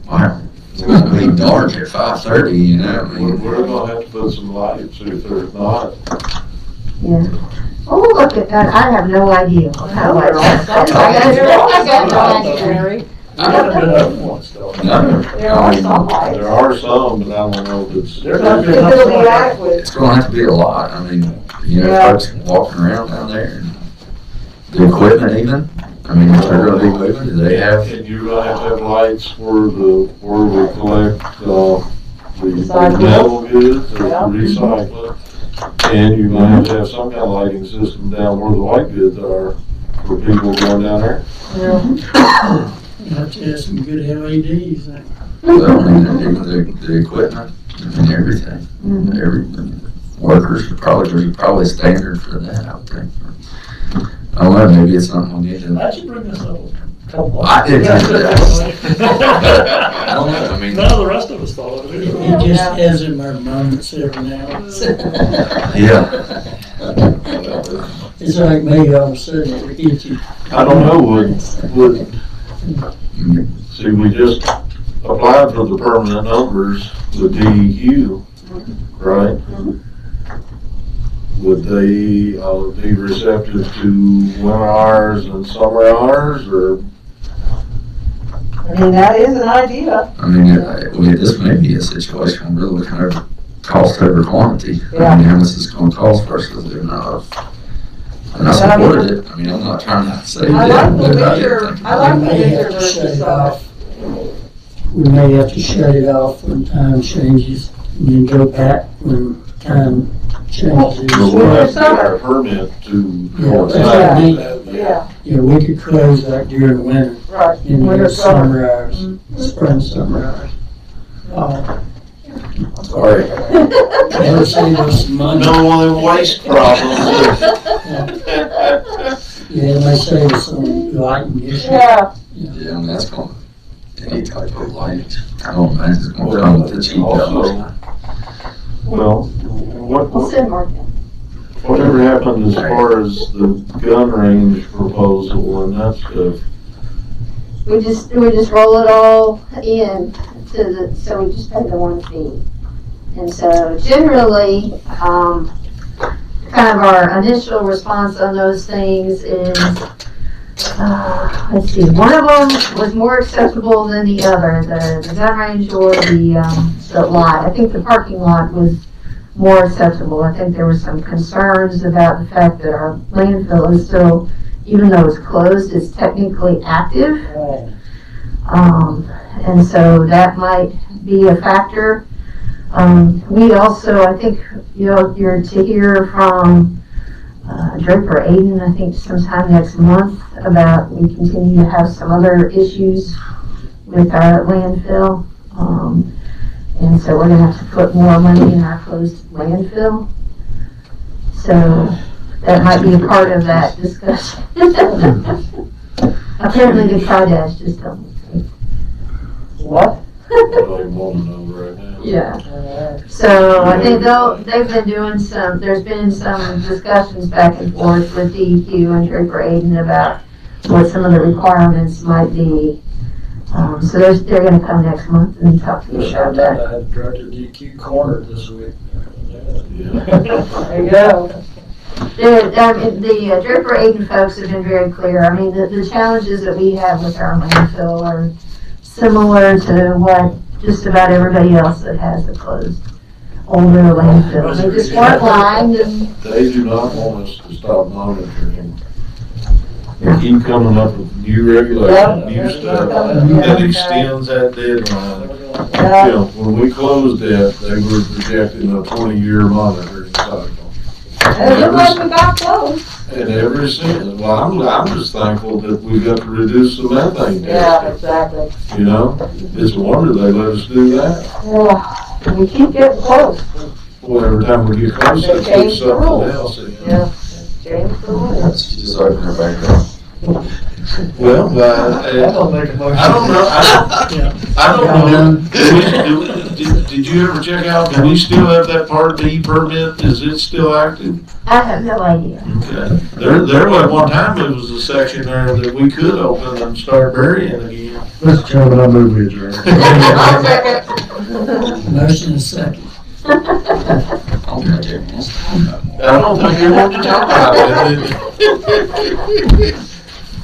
Speaker 6: wow, it's gonna be dark at 5:30, you know, I mean.
Speaker 2: We're gonna have to put some lights if there's not.
Speaker 1: yeah. Oh, we'll look at that. I have no idea what kind of lights. I got no idea.
Speaker 5: Mary.
Speaker 4: We haven't been up once though.
Speaker 6: No,
Speaker 5: There are some lights.
Speaker 2: There are some, but I don't know if it's.
Speaker 4: There's not been
Speaker 5: If
Speaker 4: enough
Speaker 5: it'll be
Speaker 4: sun.
Speaker 5: adequate.
Speaker 6: it's gonna have to be a lot, I mean, you know,
Speaker 5: Yeah.
Speaker 6: folks walking around down there, and the equipment even, I mean, if they're gonna be moving, do they have?
Speaker 2: And you're gonna have to have lights for where we collect, the
Speaker 5: Recycle.
Speaker 2: metal goods or
Speaker 5: Yeah.
Speaker 2: recycle. And you're gonna have to have some kind of lighting system down where the white goods are for people going down there.
Speaker 7: You have to have some good LEDs.
Speaker 6: But, I mean, even the equipment and everything, every workers there's probably a standard for that, I would think. I don't know, maybe it's something we need to.
Speaker 4: How'd you bring this up? Couple
Speaker 6: I didn't do that.
Speaker 4: I
Speaker 6: I don't know, I mean.
Speaker 4: None of the rest of us thought of it.
Speaker 7: It just has in my moments every now and then.
Speaker 6: Yeah.
Speaker 7: It's like me all of a sudden it hits you.
Speaker 2: I don't know, see, we just applied for the permanent numbers with DEQ, right? Would they, be receptive to winter hours and summer hours, or?
Speaker 5: I mean, that is an idea.
Speaker 6: I mean, this may be a situation where we're looking over cost over quantity. I
Speaker 5: Yeah.
Speaker 6: mean, how much it's gonna cost versus the amount of, and I supported it. I mean, I'm not trying to say
Speaker 5: I
Speaker 6: that,
Speaker 5: like the
Speaker 6: but I
Speaker 5: winter,
Speaker 6: did think.
Speaker 5: I like the
Speaker 7: We may
Speaker 5: winter
Speaker 7: have to shut
Speaker 5: versus
Speaker 7: it
Speaker 5: summer.
Speaker 7: off. We may have to shut it off when time changes and then go back when time changes.
Speaker 2: But we'll have to get
Speaker 5: Summer.
Speaker 2: our permit to
Speaker 7: Yeah, that's what
Speaker 2: coincide
Speaker 7: I mean.
Speaker 2: with that.
Speaker 5: Yeah,
Speaker 7: Yeah, we could close like during the winter
Speaker 5: right.
Speaker 7: and
Speaker 5: Winter,
Speaker 7: have
Speaker 5: summer.
Speaker 7: summer hours, spring, summer hours.
Speaker 6: Sorry.
Speaker 7: That'll save us some money.
Speaker 2: Another one of them waste problems.
Speaker 7: Yeah, it may save us some lighting issue.
Speaker 5: Yeah,
Speaker 6: Yeah, I mean, that's gonna, any type of light, I don't imagine it's gonna come with the cheap
Speaker 2: Also-
Speaker 6: dollars.
Speaker 2: Well,
Speaker 1: We'll send Mark in.
Speaker 2: whatever happened as far as the gun range proposal and that stuff?
Speaker 1: We just roll it all in so we just pay the one fee. And so generally, kind of our initial response on those things is, let's see, one of them was more acceptable than the other, the gun range or the lot. I think the parking lot was more acceptable. I think there were some concerns about the fact that our landfill is still, even though it's closed, it's technically active. And so that might be a factor. We also, I think, you're to hear from Draper Aiden, I think sometime next month, about we continue to have some other issues with our landfill. And so we're gonna have to put more money in our closed landfill. So that might be a part of that discussion. Apparently the Kydash just don't.
Speaker 5: What?
Speaker 1: Yeah. So I think they've been doing there's been some discussions back and forth with DEQ and Draper Aiden about what some of the requirements might be. So they're gonna come next month and talk to you about that.
Speaker 4: I had Director DQ cornered this week.
Speaker 5: There you go.
Speaker 1: The Draper Aiden folks have been very clear. I mean, the challenges that we have with our landfill are similar to what just about everybody else that has a closed older landfill. They just weren't lined and.
Speaker 2: They do not want us to stop monitoring. They keep coming up with new regulations, new stuff that extends that deadline. You know, when we closed that, they were projecting a 20-year monitoring cycle.
Speaker 5: And it looked like we got close.
Speaker 2: And ever since, well, I'm just thankful that we got to reduce the methane
Speaker 5: Yeah,
Speaker 2: testing.
Speaker 5: exactly.
Speaker 2: You know, it's a wonder they let us do that.
Speaker 5: Yeah, we keep getting close.
Speaker 2: Well, every time we get close,
Speaker 5: They
Speaker 2: it's
Speaker 5: change the
Speaker 2: something
Speaker 5: rules.
Speaker 2: else. You know?
Speaker 5: Yeah, change the rules.
Speaker 6: She just opened her back up.
Speaker 2: Well,
Speaker 4: I'll make a motion.
Speaker 2: I don't know. I don't know. Did you ever check out, do we still have that Part D permit? Is it still active?
Speaker 1: I have no idea.
Speaker 2: Okay. There at one time, there was a section there that we could open and start burying again.
Speaker 4: Mr. Chairman, I move we adjourn.
Speaker 5: I'll second.
Speaker 7: Motion is second.
Speaker 6: I don't think they want to talk about it.
Speaker 2: I don't think they want to talk about it.